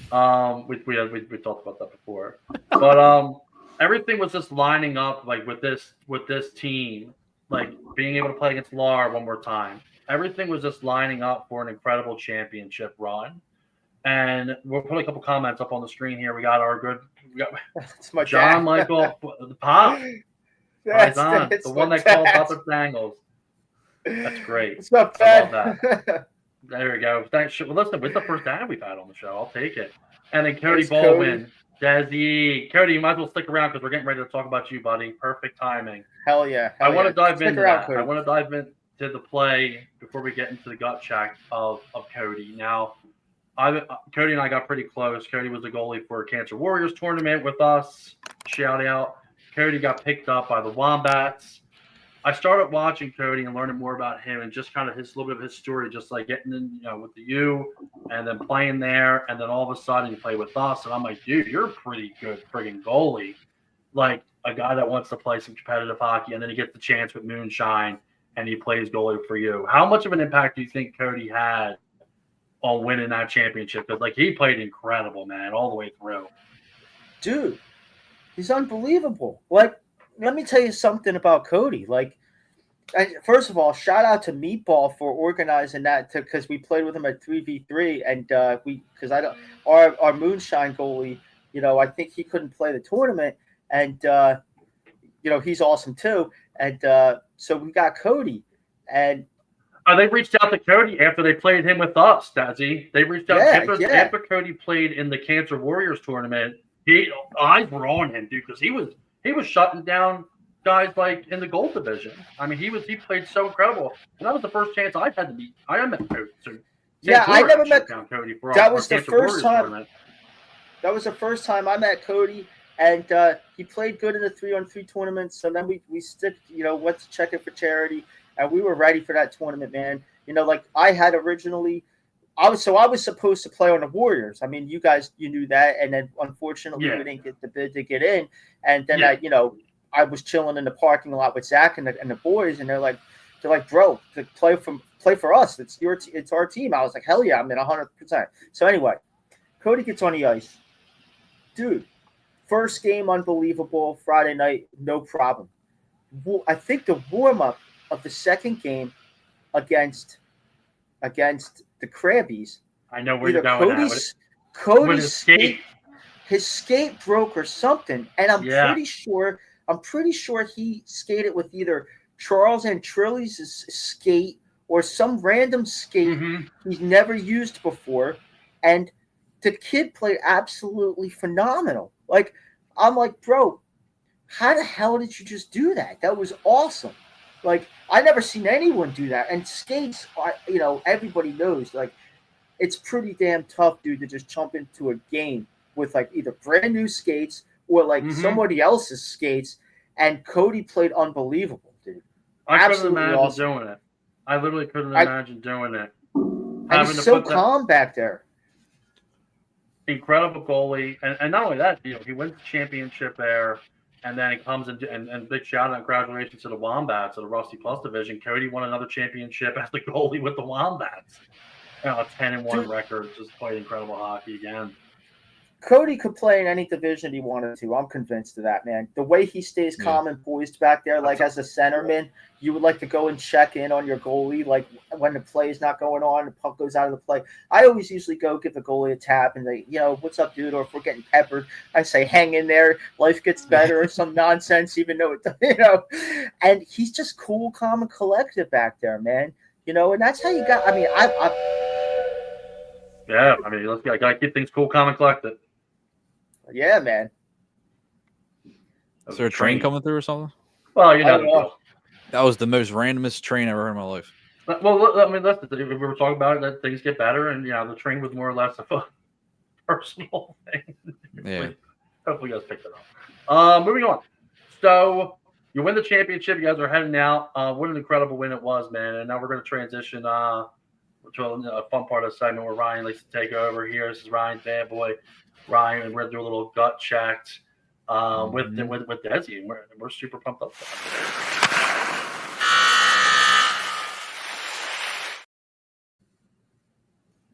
We talked about that before, but everything was just lining up like with this team. Like being able to play against Laura one more time. Everything was just lining up for an incredible championship run. And we'll put a couple comments up on the screen here. We got my John dad. Michael, the Pop. Right on. The one they call Papa Dangles. That's great. It's not bad. I love that. There we go. Thanks. Well, listen, with the first dad we've had on the show, I'll take it. And then Cody Baldwin. Desi. Cody, you might as well stick around because we're getting ready to talk about you, buddy. Perfect timing. Hell yeah. I want to dive into that. Cody. I want to dive into the play before we get into the gut check of Cody. Now, Cody and I got pretty close. Cody was the goalie for a Cancer Warriors tournament with us. Shout out. Cody got picked up by the Wombats. I started watching Cody and learning more about him and just kind of little bit of his story, just like getting in, with the U and then playing there. And then all of a sudden you play with us. And I'm like, dude, you're a pretty good friggin' goalie. Like a guy that wants to play some competitive hockey. And then he gets the chance with Moonshine and he plays goalie for you. How much of an impact do you think Cody had on winning that championship? Because like he played incredible, man, all the way through. Dude, he's unbelievable. Like, let me tell you something about Cody. Like, first of all, shout out to Meatball for organizing that because we played with him at 3v3 and our Moonshine goalie, I think he couldn't play the tournament and he's awesome too. And so we got Cody and they reached out to Cody after they played him with us, Desi. They reached out after Cody played in the Cancer Warriors tournament. Eyes were on him, dude, because he was shutting down guys like in the gold division. I mean, he played so incredible, and that was the first chance I've had to meet. I met Cody. So I never met Cody. That was the first time. Tournament. That was the first time I met Cody, and he played good in the 3-on-3 tournament. So then we went to check it for charity, and we were ready for that tournament, man. Like I had originally. I was supposed to play on the Warriors. I mean, you knew that, and then unfortunately we didn't get the bid to get in. And then I was chilling in the parking lot with Zach and the boys, and they're like, bro, to play for us. It's our team. I was like, hell yeah, I'm in 100%. So anyway, Cody gets on the ice, dude. First game, unbelievable. Friday night, no problem. I think the warm up of the second game against the Krabbies. I know where you're going at. Cody's his skate broke or something, and I'm pretty sure he skated with either Charles Antrilli's skate or some random skate he's never used before, and the kid played absolutely phenomenal. Like I'm like, bro, how the hell did you just do that? That was awesome. Like, I never seen anyone do that. And skates, everybody knows, like, it's pretty damn tough, dude, to just jump into a game with, like, either brand new skates or like Mhm. somebody else's skates, and Cody played unbelievable, dude. I couldn't Absolutely imagine awesome. doing it. I literally couldn't I- imagine doing it. And Having he's to so put that calm back there. incredible goalie, and not only that, he wins the championship there, and then he comes and big shout out and congratulations to the Wombats of the Rusty Plus division. Cody won another championship as the goalie with the Wombats. A 10-1 Dude. record, just played incredible hockey again. Cody could play in any division he wanted to. I'm convinced of that, man. The way he stays calm and poised back there, like as a centerman, you would like to go and check in on your goalie, like when the play is not going on, the puck goes out of the play. I always usually go give the goalie a tap and they, what's up, dude? Or if we're getting peppered, I say, hang in there, life gets better, or some nonsense, even though it, And he's just cool, calm, and collected back there, man. And that's how you got. I mean, Yeah, I mean, I gotta keep things cool, calm, and collected. Yeah, man. Is there a train coming through or something? Well, that was the most randomest train I've ever heard in my life. Well, I mean, that's the thing. We were talking about it, that things get better, and the train was more or less a personal thing. Yeah. Hopefully, you guys picked it up. Moving on. So you win the championship. You guys are heading out. What an incredible win it was, man! And now we're going to transition to a fun part of the segment where Ryan likes to take over here. This is Ryan's bad boy, Ryan, and we're going to do a little gut check with Desi, and we're super pumped up.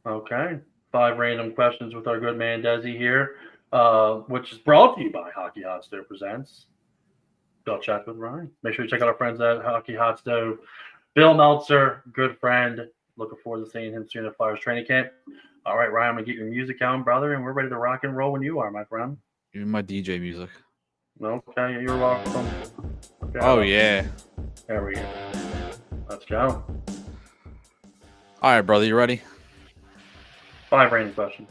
Okay, 5 random questions with our good man Desi here, which is brought to you by Hockey Hot Stove Presents. Gut check with Ryan. Make sure you check out our friends at Hockey Hot Stove. Bill Meltzer, good friend. Looking forward to seeing him soon at Flyers training camp. All right, Ryan, I'm going to get your music on, brother, and we're ready to rock and roll when you are, my friend. Give me my DJ music. Okay, you're welcome. Okay, oh, yeah. There we go. Let's go. All right, brother, you ready? 5 random questions.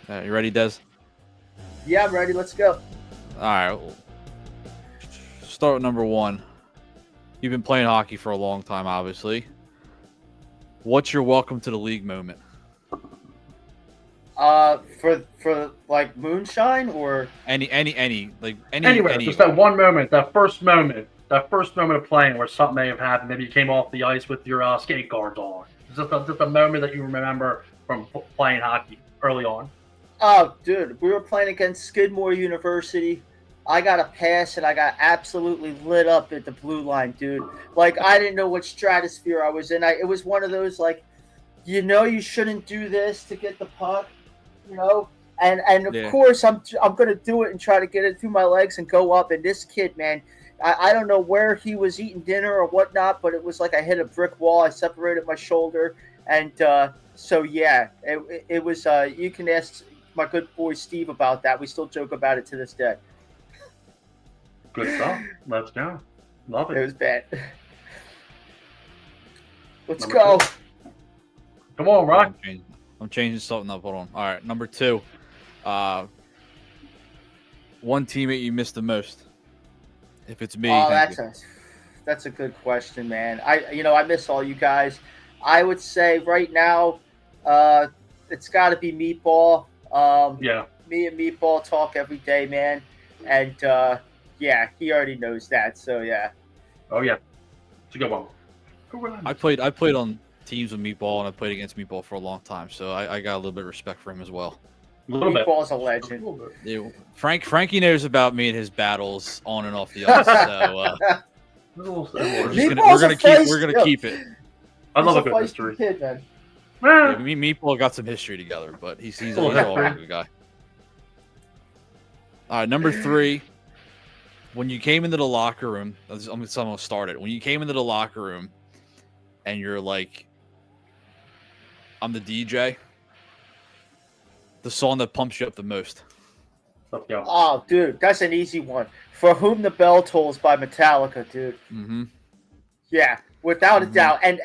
You ready, Des? Yeah, I'm ready. Let's go. All right. Start with number 1. You've been playing hockey for a long time, obviously. What's your welcome to the league moment? For like moonshine or anywhere. Just that one moment, that first moment of playing where something may have happened. Maybe you came off the ice with your skate guards on. Just a moment that you remember from playing hockey early on. Oh, dude, we were playing against Skidmore University. I got a pass and I got absolutely lit up at the blue line, dude. Like, I didn't know what stratosphere I was in. It was one of those, like, you shouldn't do this to get the puck, And of course, I'm going to do it and try to get it through my legs and go up. And this kid, man, I don't know where he was eating dinner or whatnot, but it was like I hit a brick wall. I separated my shoulder. And so, yeah, it was you can ask my good boy Steve about that. We still joke about it to this day. Good stuff. Let's go. Love it. It was bad. Let's go. 2. Come on, Rock. I'm changing something up. Hold on. All right, number 2. One teammate you miss the most. If it's me. Oh, that's a good question, man. I miss all you guys. I would say right now, it's got to be Meatball. Yeah. Me and Meatball talk every day, man, and yeah, he already knows that. So yeah. Oh yeah, it's a good one. I played on teams with Meatball, and I played against Meatball for a long time, so I got a little bit of respect for him as well. Meatball's a legend. Yeah, Frankie knows about me and his battles on and off the ice, so we're gonna keep it. I love a good history. Kid, man. Yeah, me and Meatball got some history together, but he's a good guy. All right, number 3. When you came into the locker room, I'm gonna start it. When you came into the locker room, and you're like, "I'm the DJ." The song that pumps you up the most. Oh, dude, that's an easy one. "For Whom the Bell Tolls" by Metallica, dude. Mm-hmm. Yeah, without a doubt. And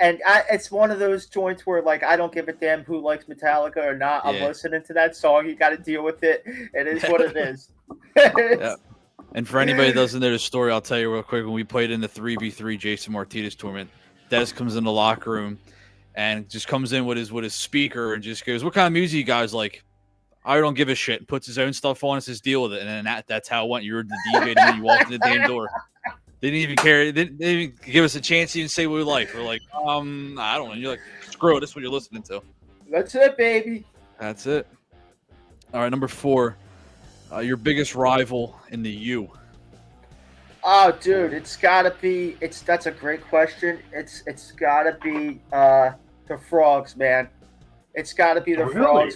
it's one of those joints where, like, I don't give a damn who likes Metallica or not. I'm listening to that song. You got to deal with it. It is what it is. Yeah. And for anybody that doesn't know the story, I'll tell you real quick. When we played in the 3v3 Jason Martinez tournament, Des comes in the locker room and just comes in with his speaker and just goes, "What kind of music you guys like?" I don't give a shit. Puts his own stuff on. It's his deal with it. And then that's how it went. You were the deviating and you walked in the damn door. They didn't even care. They didn't even give us a chance to even say what we like. We're like, I don't know. You're like, screw it. This is what you're listening to. That's it, baby. That's it. All right, number 4. Your biggest rival in the U. Oh, dude, it's gotta be. That's a great question. It's gotta be the Frogs, man. It's gotta be the Frogs.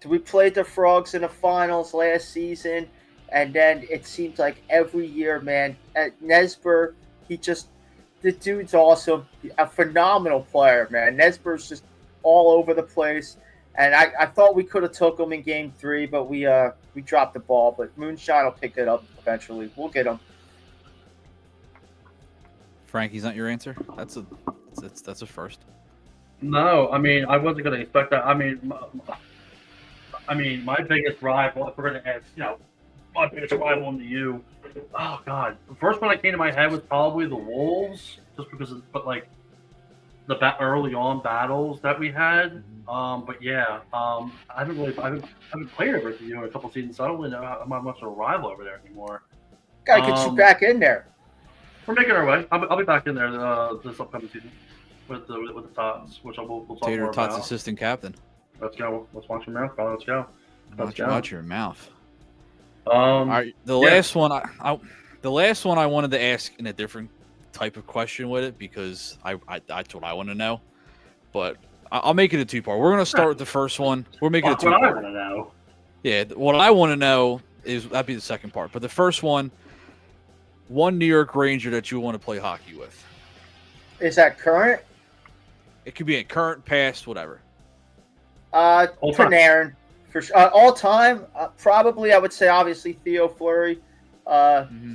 We played the Frogs in the finals last season, and then it seems like every year, man. At Nesber, the dude's awesome. A phenomenal player, man. Nesber's just all over the place. And I thought we could have took him in Game 3, but we dropped the ball. But Moonshine will pick it up eventually. We'll get him. Frankie's not your answer? That's a first. No, I mean, I wasn't going to expect that. I mean, my biggest rival, if we're going to ask, my biggest rival in the U. Oh, God. The first one that came to my head was probably the Wolves, just because the early on battles that we had. But yeah, I haven't played over at the U in a couple seasons, so I don't really know how much of a rival over there anymore. Gotta get you back in there. We're making our way. I'll be back in there this upcoming season with the Tots, which we'll talk Tater more Tots about. assistant captain. Let's go. Let's watch your mouth, brother. Let's go. Watch your mouth. All right, the last one I wanted to ask in a different type of question with it because that's what I want to know, but I'll make it a 2-part. We're gonna start with the first one. We're making it a 2-part. What I want to know. Yeah, what I want to know is that'd be the second part, but the first one New York Ranger that you want to play hockey with. Is that current? It could be a current, past, whatever. Panarin. For sure. All time, probably I would say obviously Theo Fleury.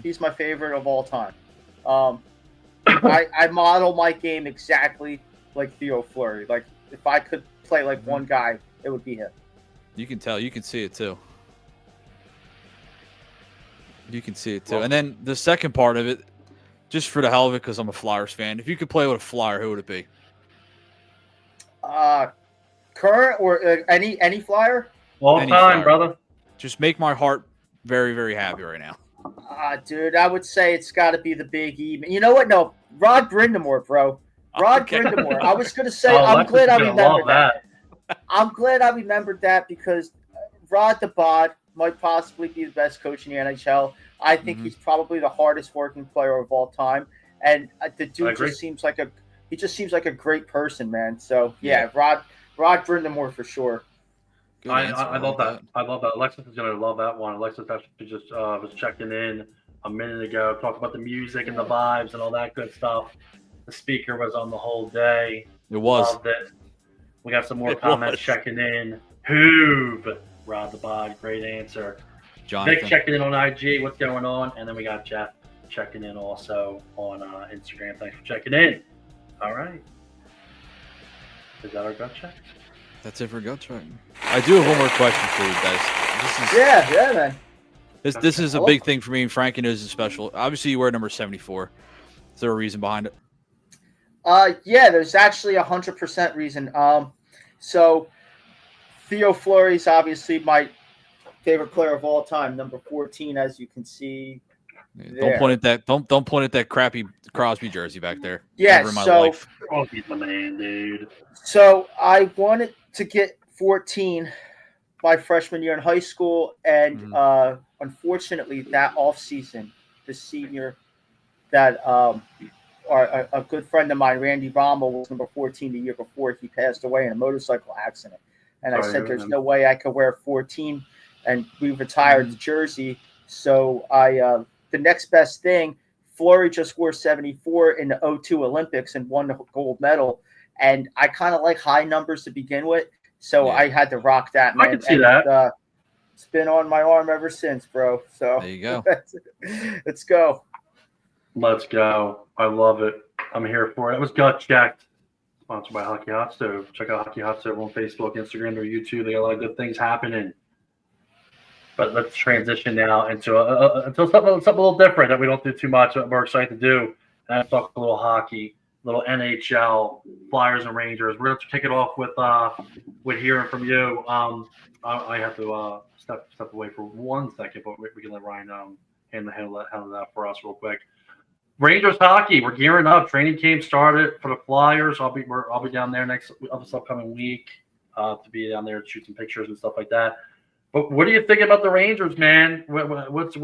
He's my favorite of all time. I model my game exactly like Theo Fleury. Like if I could play like one guy, it would be him. You can tell. You can see it too. And then the second part of it, just for the hell of it, because I'm a Flyers fan. If you could play with a Flyer, who would it be? Current or any Flyer? All Any time, Flyer. brother. Just make my heart very, very happy right now. Dude, I would say it's got to be the Big E. You know what? No, Rod Brindamore, bro. Brindamore. I was going to say, I'm glad I remembered that. I'm glad I remembered that because Rod the Bod might possibly be the best coach in the NHL. I think he's probably the hardest working player of all time. And the dude just seems like a great person, man. So, yeah. Rod Brindamore for sure. I love that. I love that. Alexis is going to love that one. Alexis actually just was checking in a minute ago, talking about the music and the vibes and all that good stuff. The speaker was on the whole day. It was. Loved it. We got some more comments checking in. Hoove, Rod the Bod, great answer. Jonathan. Vic checking in on IG, what's going on? And then we got Jeff checking in also on Instagram. Thanks for checking in. All right. Is that our gut check? That's it for gut check. I do have one more question for you guys. Yeah, man. This is a big thing for me, and Frankie knows it's special. Obviously, you wear number 74. Is there a reason behind it? Yeah, there's actually 100% reason. So Theo Fleury is obviously my favorite player of all time, number 14, as you can see. Don't point at that crappy Crosby jersey back there. Yeah, Never in my life. Crosby's the man, dude. So I wanted to get 14 my freshman year in high school, and unfortunately, that offseason, the senior that a good friend of mine, Randy Rommel, was number 14 the year before he passed away in a motorcycle accident. And I said, there's no way I could wear 14, and we retired the jersey. So the next best thing, Fleury just wore 74 in the 02 Olympics and won the gold medal. And I kind of like high numbers to begin with. So I had to rock that, man. I can see that. It's been on my arm ever since, bro. So there you go. Let's go. Let's go. I love it. I'm here for it. It was gut checked. Sponsored by Hockey Hot Stove. Check out Hockey Hot Stove on Facebook, Instagram, or YouTube. They got a lot of good things happening. But let's transition now into something a little different that we don't do too much, but we're excited to do. And let's talk a little hockey, a little NHL Flyers and Rangers. We're going to kick it off with hearing from you. I have to step away for 1 second, but we can let Ryan handle that for us real quick. Rangers hockey, we're gearing up. Training camp started for the Flyers. I'll be down there this upcoming week to be down there to shoot some pictures and stuff like that. But what do you think about the Rangers, man? What's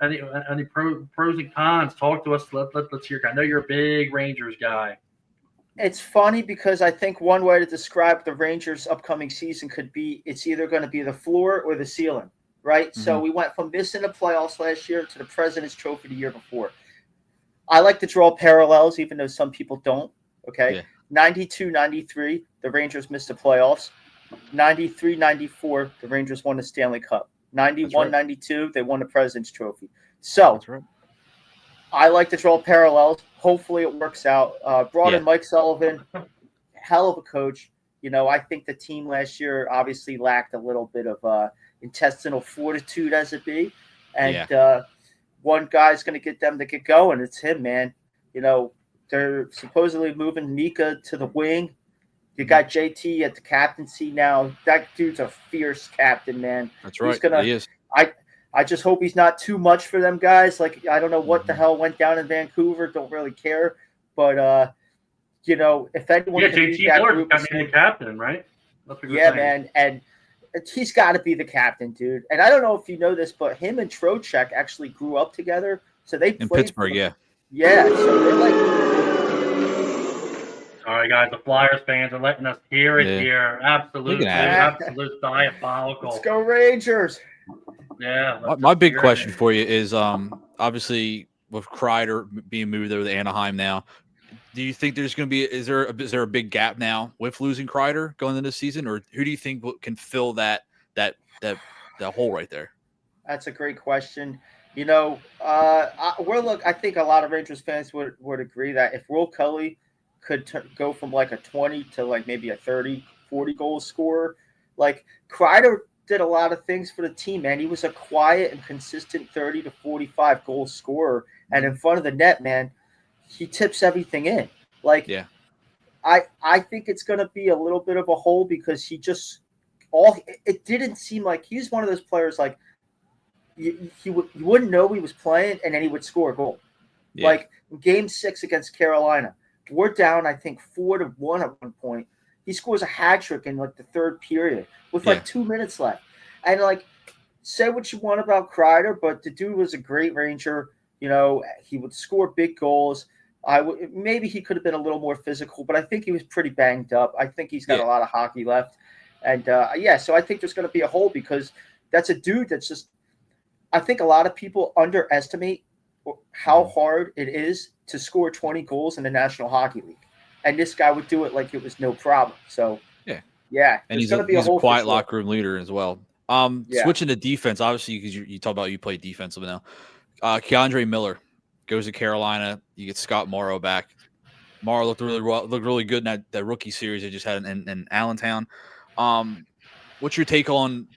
any pros and cons? Talk to us. Let's hear. I know you're a big Rangers guy. It's funny because I think one way to describe the Rangers' upcoming season could be it's either going to be the floor or the ceiling, right? Mm-hmm. So we went from missing the playoffs last year to the President's Trophy the year before. I like to draw parallels, even though some people don't. Okay. Yeah. 92-93, the Rangers missed the playoffs. 93-94, the Rangers won the Stanley Cup. 91-92, they won the President's Trophy. So I like to draw parallels. Hopefully it works out. Brought in Mike Sullivan, hell of a coach. You know, I think the team last year obviously lacked a little bit of intestinal fortitude as it be. And one guy's going to get them to get going. It's him, man. You know, they're supposedly moving Mika to the wing. You got JT at the captaincy now. That dude's a fierce captain, man. That's right. He is. I just hope he's not too much for them guys. Like, I don't know what the hell went down in Vancouver. Don't really care. But, you know, if anyone can JT lead that group. Got me the captain, right? Man. And he's got to be the captain, dude. And I don't know if you know this, but him and Trocheck actually grew up together. So they played in Pittsburgh, Yeah, so they're like. All right, guys, the Flyers fans are letting us hear it here. Absolute diabolical. Let's go Rangers. Yeah. My big question for you is obviously with Kreider being moved over to Anaheim now, do you think there's going to be is there a big gap now with losing Kreider going into this season, or who do you think can fill that hole right there? That's a great question. You know, I think a lot of Rangers fans would agree that if Will Cully could go from like a 20 to like maybe a 30, 40 goal scorer. Like Kreider did a lot of things for the team, man. He was a quiet and consistent 30 to 45 goal scorer. And in front of the net, man, he tips everything in. Like, I think it's going to be a little bit of a hole because it didn't seem like he was one of those players like you wouldn't know he was playing and then he would score a goal. Yeah. Like in Game 6 against Carolina, we're down, I think, 4-1 at one point. He scores a hat trick in like the third period with like 2 minutes left. And like, say what you want about Kreider, but the dude was a great Ranger. You know, he would score big goals. Maybe he could have been a little more physical, but I think he was pretty banged up. I think he's got a lot of hockey left. And so I think there's going to be a hole because that's a dude that's just, I think a lot of people underestimate how hard it is to score 20 goals in the National Hockey League. And this guy would do it like it was no problem. So, and he's a quiet locker room leader as well. Switching to defense, obviously, because you talk about you play defensive now. Keandre Miller goes to Carolina. You get Scott Morrow back. Morrow looked really good in that rookie series they just had in Allentown. What's your take on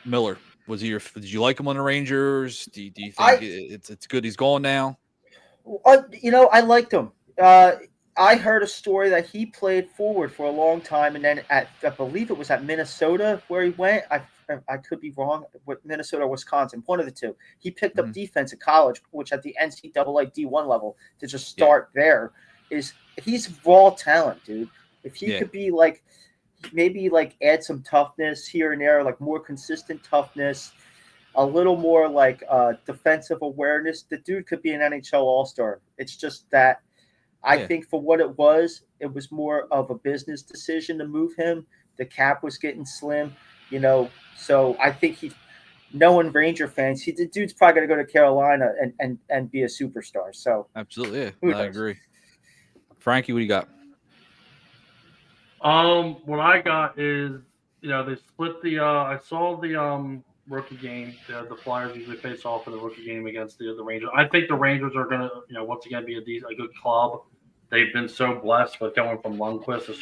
Miller? Did you like him on the Rangers? Do you think it's good he's gone now? You know, I liked him. I heard a story that he played forward for a long time, and then I believe it was at Minnesota where he went. I could be wrong with Minnesota or Wisconsin, one of the two. He picked up defense at college, which at the NCAA D1 level to just start there. He's raw talent, dude. If he could be like maybe like add some toughness here and there, like more consistent toughness, a little more like defensive awareness, the dude could be an NHL All-Star. It's just that I think for what it was more of a business decision to move him. The cap was getting slim, you know. So I think knowing Ranger fans, the dude's probably going to go to Carolina and be a superstar. So absolutely, I agree. Frankie, what do you got? What I got is, you know, they split I saw the rookie game. The Flyers usually face off in the rookie game against the Rangers. I think the Rangers are going to, you know, once again be a good club. They've been so blessed with going from Lundqvist to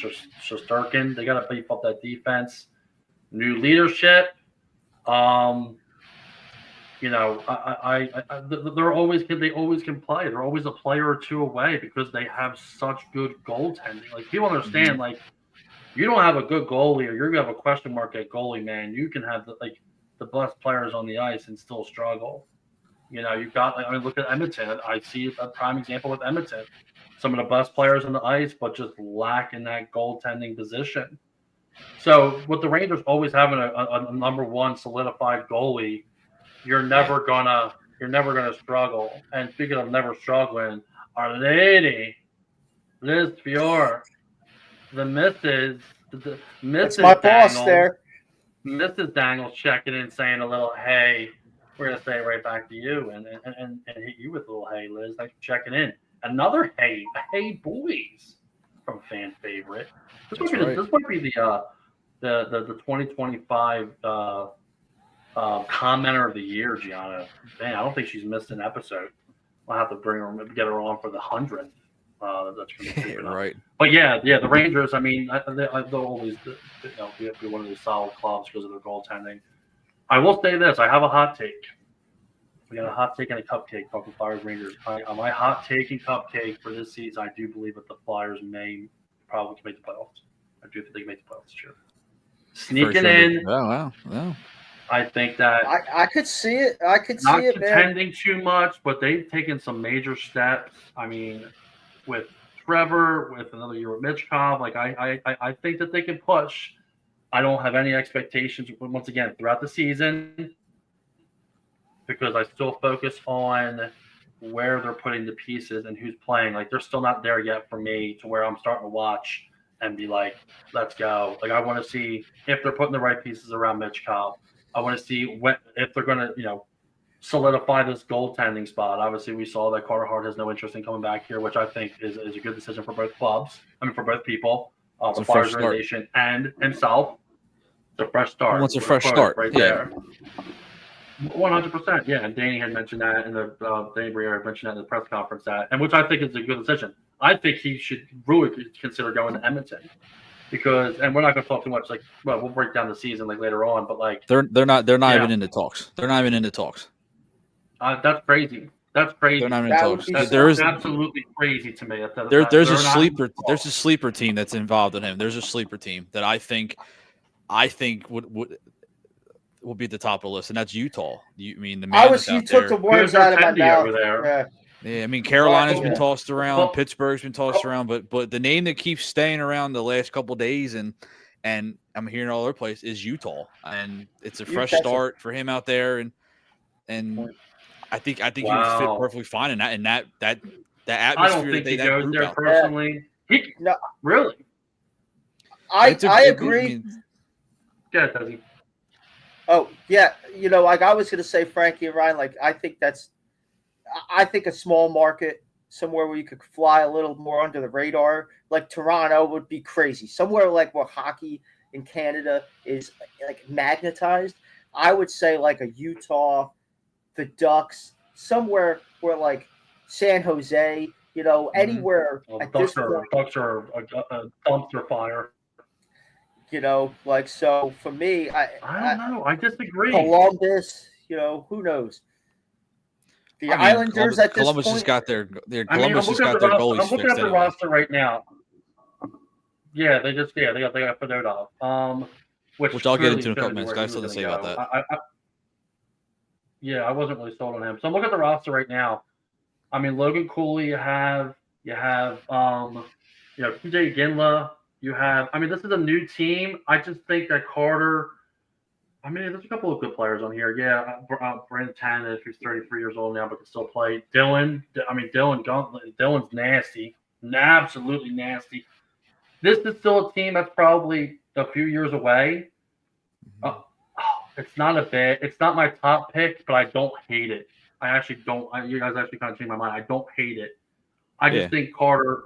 Shesterkin. They got to beef up that defense. New leadership. they're always they always can play. They're always a player or two away because they have such good goaltending. Like people understand, like you don't have a good goalie or you're gonna have a question mark at goalie, man. You can have the best players on the ice and still struggle. You've got look at Edmonton. I see a prime example with Edmonton. Some of the best players on the ice, but just lack in that goaltending position. So with the Rangers always having a number one solidified goalie, you're never gonna struggle. And speaking of never struggling, our lady, Liz Fior, the Mrs. It's my boss Dangles, there. Mrs. Dangles checking in, saying a little, "Hey, we're gonna say it right back to you," and hit you with a little, "Hey, Liz, thanks for checking in." Another hey boys from fan favorite. This might be the 2025 commenter of the year, Gianna. Man, I don't think she's missed an episode. I'll have to get her on for the 100th. That's gonna be right. But yeah, the Rangers. I mean, they'll always be one of these solid clubs because of their goaltending. I will say this: I have a hot take. We got a hot take and a cupcake talking Flyers Rangers. My hot take and cupcake for this season, I do believe that the Flyers may probably make the playoffs. I do think they can make the playoffs this year. Sneaking in. Wow. I think that I could see it. I could see it, man. Not contending too much, but they've taken some major steps. I mean, with Trevor, with another year with Mitchkov, I think that they can push. I don't have any expectations once again throughout the season because I still focus on where they're putting the pieces and who's playing. Like they're still not there yet for me to where I'm starting to watch and be like, let's go. Like I want to see if they're putting the right pieces around Mitchkov. I want to see if they're going to, solidify this goaltending spot. Obviously, we saw that Carter Hart has no interest in coming back here, which I think is a good decision for both clubs. I mean, for both people, the Flyers organization and himself. It's a fresh start. What's a fresh start? Right there. 100%. Yeah, and Danny had mentioned that in Danny Briere mentioned that in the press conference and which I think is a good decision. I think he should really consider going to Edmonton. Because and we're not going to talk too much. We'll break down the season later on. But they're not even in the talks. They're not even in the talks. That's crazy. That's crazy. They're not even in talks. That's absolutely crazy to me. There's a sleeper. There's a sleeper team that's involved in him. There's a sleeper team that I think would be at the top of the list, and that's Utah. You took the words out of my mouth. Yeah, I mean Carolina's been tossed around, Pittsburgh's been tossed around, but the name that keeps staying around the last couple of days and I'm hearing all over the place is Utah, and it's a fresh start for him out there, and I think he would fit perfectly fine in that atmosphere. I don't think he goes there personally. Really? I agree. Yeah, does he? Oh yeah, I was going to say Frankie and Ryan. I think a small market somewhere where you could fly a little more under the radar, like Toronto, would be crazy. Somewhere where hockey in Canada is magnetized. I would say a Utah, the Ducks, somewhere where San Jose, anywhere. Well, Ducks are a dumpster fire. So for me, I don't know. I disagree. Columbus, who knows? The Islanders at this Columbus point. Has got their Columbus has got their goalies fixed. I'm looking at the roster right now. Yeah, they got Fedotov. Which I'll get into in a couple minutes. I have something to say about that. I wasn't really sold on him. So I'm looking at the roster right now. I mean, Logan Cooley, you have TJ Ginla. This is a new team. I just think that Carter. There's a couple of good players on here. Yeah, Brent Tanev, who's 33 years old now, but can still play. Dylan's nasty, absolutely nasty. This is still a team that's probably a few years away. It's not my top pick, but I don't hate it. I actually don't. You guys actually kind of changed my mind. I don't hate it. I just think Carter,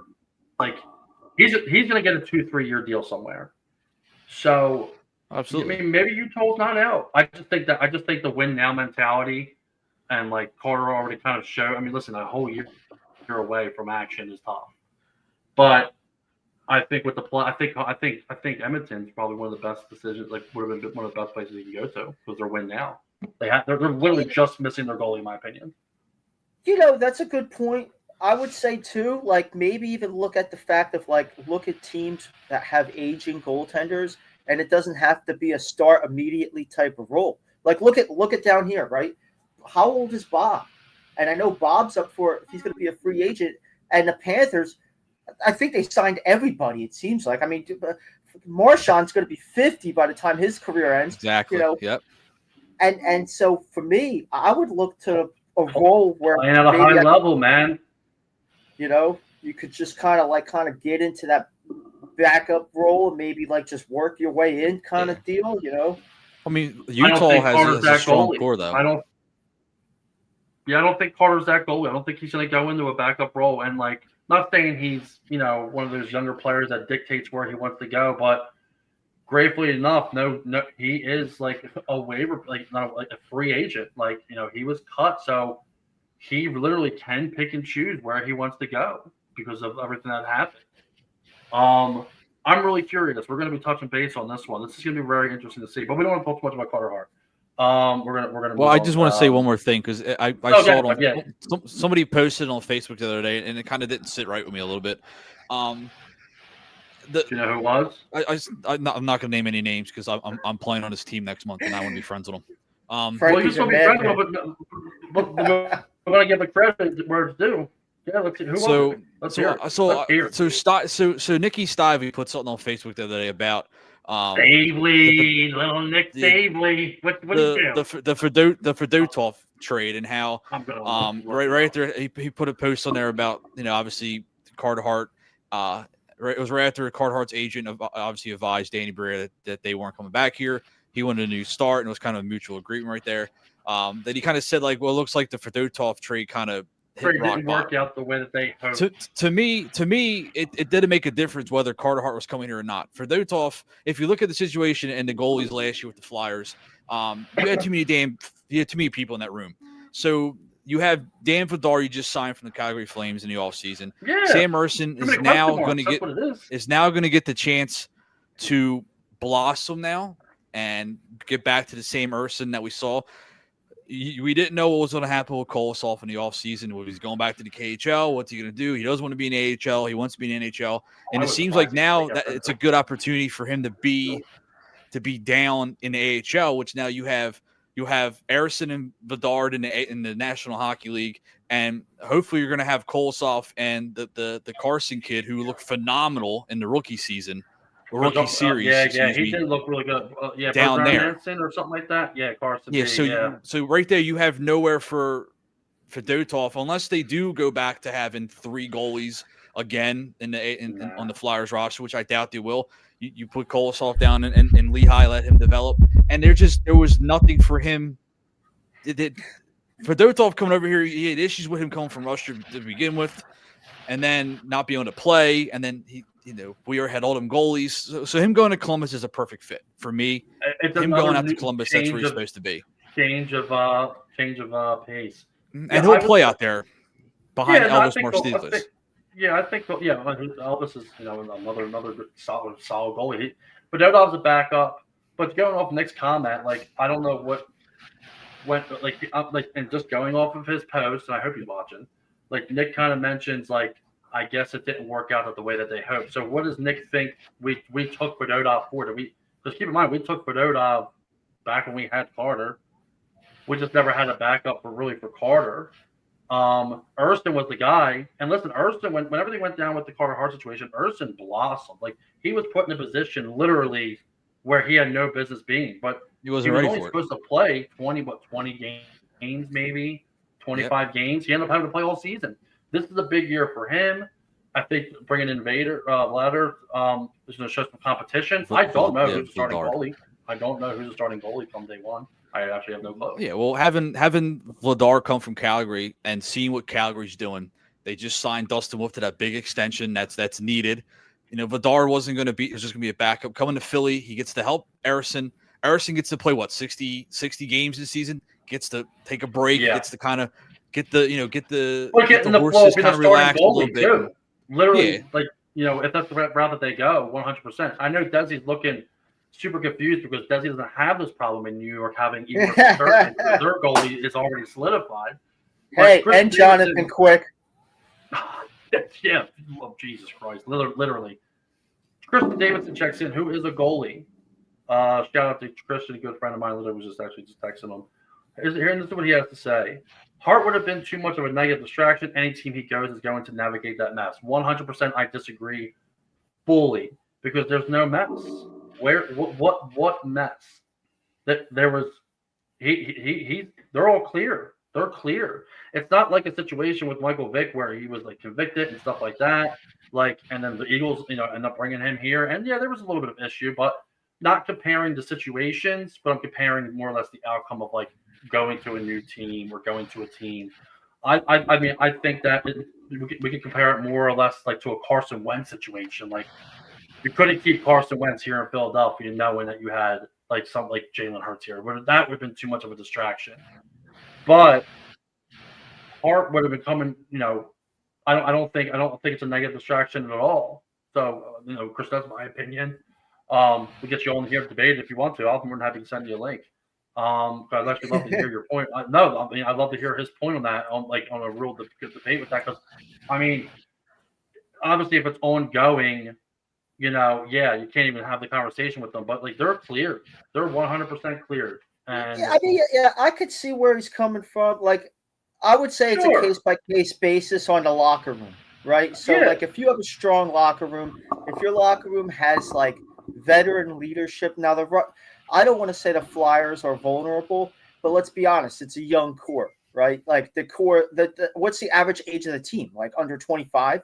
he's going to get a 2-3 year deal somewhere. So. Absolutely. Maybe Utah's not out. I just think the win now mentality and Carter already kind of showed. Listen, a whole year away from action is tough. But I think with the play, I think Edmonton's probably one of the best decisions. Would have been one of the best places you can go to because they're win now. They're literally just missing their goalie, in my opinion. That's a good point. I would say too, like maybe even look at the fact of look at teams that have aging goaltenders, and it doesn't have to be a start immediately type of role. Like look at down here, right? How old is Bob? And I know Bob's up for he's going to be a free agent, and the Panthers, I think they signed everybody. It seems like. I mean, Marchand's going to be 50 by the time his career ends. Exactly. Yep. And so for me, I would look to a role where playing at a high level, man. You could just kind of get into that backup role and maybe just work your way in kind of deal. I mean, Utah has a strong core though. I don't think Carter's that goalie. I don't think he's going to go into a backup role. And not saying he's one of those younger players that dictates where he wants to go, but gratefully enough, no, he is a waiver, not a free agent. He was cut, so he literally can pick and choose where he wants to go because of everything that happened. I'm really curious. We're going to be touching base on this one. This is going to be very interesting to see, but we don't want to talk too much about Carter Hart. We're gonna. Well, I just want to say one more thing because I saw it on somebody posted on Facebook the other day, and it kind of didn't sit right with me a little bit. Do you know who it was? I'm not going to name any names because I'm playing on his team next month, and I want to be friends with him. Well, you still be friends with him, but we're going to give the credit where it's due. Yeah, let's see. Who was it? So Nikki Stivey put something on Facebook the other day about Stavely, little Nick Stavely. What the Fedotov trade and how right there he put a post on there about obviously Carter Hart. It was right after Carter Hart's agent obviously advised Danny Briere that they weren't coming back here. He wanted a new start, and it was kind of a mutual agreement right there. That he kind of said well, it looks like the Fedotov trade kind of didn't work out the way that they hoped. To me, it didn't make a difference whether Carter Hart was coming here or not. For Fedotov, if you look at the situation and the goalies last year with the Flyers, you had too many people in that room. So you have Dan Vladar, you just signed from the Calgary Flames in the offseason. Yeah. Sam Ersson is now going to get the chance to blossom now and get back to the same Ersson that we saw. We didn't know what was going to happen with Kolosov in the offseason. Was he going back to the KHL? What's he going to do? He doesn't want to be in the AHL. He wants to be in the NHL. And it seems like now that it's a good opportunity for him to be down in the AHL, which now you have Ersson and Bedard in the National Hockey League, and hopefully you're going to have Kolosov and the Carson kid who looked phenomenal in the rookie season. Rookie series. He did look really good. Down there or something like that. Yeah, Carson. Yeah, so right there you have nowhere for Fedotov unless they do go back to having three goalies again on the Flyers roster, which I doubt they will. You put Kolosov down and Lehigh, let him develop, and there was nothing for him. Fedotov coming over here, he had issues with him coming from Russia to begin with, and then not being able to play, and then Weir had all them goalies. So him going to Columbus is a perfect fit for me. Him going out to Columbus, that's where he's supposed to be. Change of pace. And he'll play out there behind Elvis Marstelis. I think Elvis is another good, solid goalie. But Dodov's a backup. But going off Nick's comment, I don't know what went and just going off of his post, and I hope he's watching. Nick kind of mentions I guess it didn't work out the way that they hoped. So what does Nick think we took Fedotov for? Because keep in mind, we took Fedotov back when we had Carter. We just never had a backup for Carter. Erston was the guy. And listen, Erston, when everything went down with the Carter Hart situation, Erston blossomed. He was put in a position literally where he had no business being. But he was only supposed to play 20 games, maybe 25 games. He ended up having to play all season. This is a big year for him. I think bringing in Ladder is going to show some competition. I don't know who's the starting goalie. I don't know who's the starting goalie from day one. I actually have no clue. Yeah, well, having Vladar come from Calgary and seeing what Calgary's doing, they just signed Dustin Wolf to that big extension that's needed. Vladar wasn't going to be; it was just going to be a backup. Coming to Philly, he gets to help Ersson. Ersson gets to play 60 games this season. Gets to take a break. Yeah. Gets to kind of get the horses kind of relaxed a little bit. Literally, if that's the route that they go, 100%. I know Desi's looking super confused because Desi doesn't have this problem in New York having either their goalie is already solidified. Hey, and Jonathan Quick. Yeah, oh, Jesus Christ, literally. Christian Davidson checks in. Who is a goalie? Shout out to Christian, a good friend of mine. Literally was just texting him. Here, this is what he has to say. Hart would have been too much of a negative distraction. Any team he goes is going to navigate that mess. 100%, I disagree fully because there's no mess. What mess? That there was. They're all clear. They're clear. It's not like a situation with Michael Vick where he was like convicted and stuff like that. Like, and then the Eagles, end up bringing him here. And yeah, there was a little bit of issue, but not comparing the situations, but I'm comparing more or less the outcome of like going to a new team or going to a team. I mean, I think that we can compare it more or less like to a Carson Wentz situation. Like, you couldn't keep Carson Wentz here in Philadelphia knowing that you had like something like Jalen Hurts here. That would have been too much of a distraction. But Hart would have been coming, I don't think it's a negative distraction at all. So, Chris, that's my opinion. We get you on here to debate if you want to. I'm more than happy to send you a link. I'd actually love to hear your point. I'd love to hear his point on that, on a real good debate with that. Because, I mean, obviously, if it's ongoing, you can't even have the conversation with them. But like, they're clear. They're 100% clear. And I could see where he's coming from. Like, I would say it's a case-by-case basis on the locker room, right? So, like, if you have a strong locker room, if your locker room has, like, veteran leadership. Now, I don't want to say the Flyers are vulnerable, but let's be honest, it's a young core, right? Like, the core, what's the average age of the team? Like, under 25?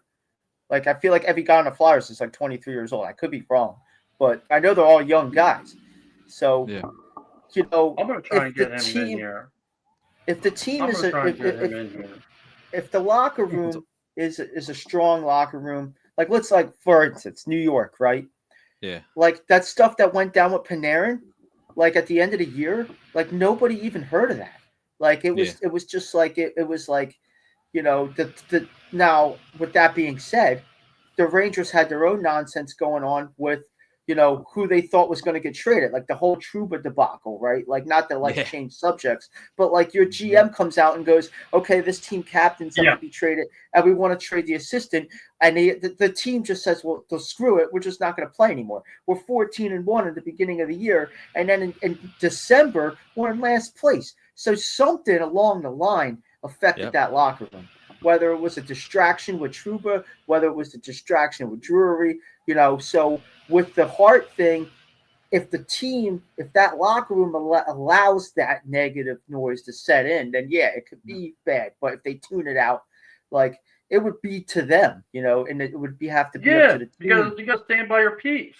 Like, I feel like every guy on the Flyers is, like, 23 years old. I could be wrong, but I know they're all young guys. So, I'm going to try and get him in here. If the team if the locker room is a strong locker room, like for instance, New York, right? Yeah. Like that stuff that went down with Panarin, like at the end of the year, like nobody even heard of that. Like it was just like it was like, now with that being said, the Rangers had their own nonsense going on with who they thought was going to get traded, like the whole Trouba debacle, right? Like, not to change subjects, but like your GM comes out and goes, okay, this team captain's going to be traded and we want to trade the assistant. And the team just says, well, screw it. We're just not going to play anymore. We're 14-1 at the beginning of the year. And then in December, we're in last place. So something along the line affected that locker room, whether it was a distraction with Trouba, whether it was a distraction with Drury, so with the Hart thing, if that locker room allows that negative noise to set in, then it could be bad. But if they tune it out, like, it would be to them, and it would have to be up to the team. You got to stand by your piece.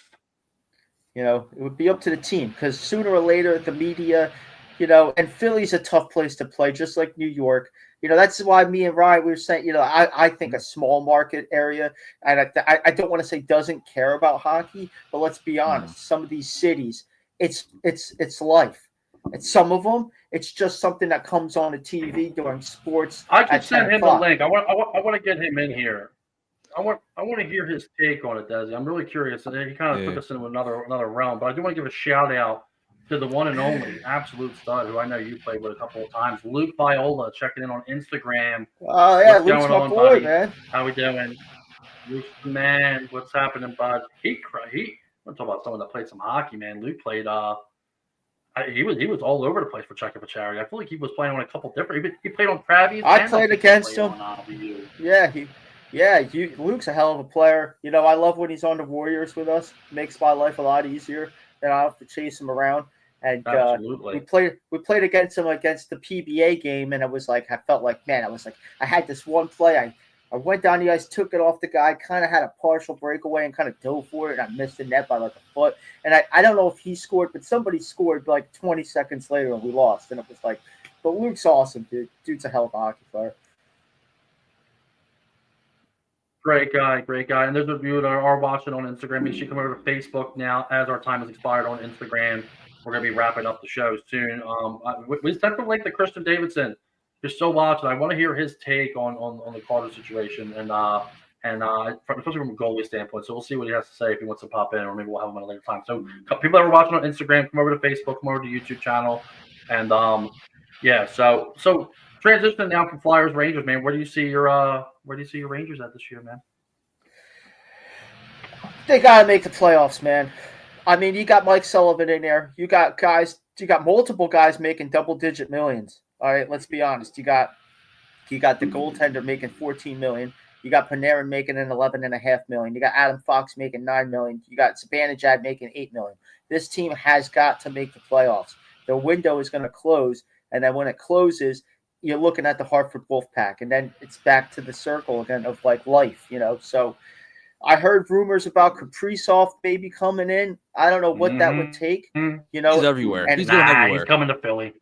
It would be up to the team because sooner or later the media, and Philly's a tough place to play, just like New York. That's why me and Ryan, we were saying, I think a small market area, and I don't want to say doesn't care about hockey, but let's be honest, some of these cities, it's life. And some of them, it's just something that comes on the TV during sports. I can send him the link. I want to get him in here. I want to hear his take on it, Desi. I'm really curious. And he kind of took us into another realm, but I do want to give a shout out to the one and only absolute stud who I know you played with a couple of times, Luke Viola, checking in on Instagram. Oh yeah, Luke's my boy, buddy? Man. How we doing? Luke's the man. What's happening, bud? I'm talking about someone that played some hockey, man. Luke played. He was all over the place for checking for charity. I feel like he was playing on a couple different. He played on Krabby's. I played against him. Luke's a hell of a player. I love when he's on the Warriors with us. It makes my life a lot easier. Then I have to chase him around. And we played against him against the PBA game, and it was like I felt like, man, I had this one play. I went down the ice, took it off the guy, kind of had a partial breakaway and kind of dove for it, and I missed the net by like a foot. And I don't know if he scored, but somebody scored like 20 seconds later, and we lost. And it was like, but Luke's awesome, dude. Dude's a hell of a hockey player. Great guy. And those of you that are watching on Instagram, you should come over to Facebook now as our time has expired on Instagram. We're going to be wrapping up the show soon. We sent the link to Christian Davidson. You're still watching. I want to hear his take on the Carter situation. And and especially from a goalie standpoint. So we'll see what he has to say if he wants to pop in, or maybe we'll have him at a later time. So people that are watching on Instagram, come over to Facebook, come over to the YouTube channel, and yeah. So transitioning now from Flyers Rangers, man. Where do you see your Rangers at this year, man? They gotta make the playoffs, man. I mean, you got Mike Sullivan in there. You got multiple guys making double-digit millions. All right, let's be honest. You got the goaltender making $14 million. You got Panarin making an $11.5 million. You got Adam Fox making $9 million. You got Zibanejad making $8 million. This team has got to make the playoffs. The window is going to close, and then when it closes, you're looking at the Hartford Wolfpack, and then it's back to the circle again of like life, you know. So I heard rumors about Kaprizov maybe coming in. I don't know what that would take. You know, he's everywhere. And he's going everywhere. He's coming to Philly.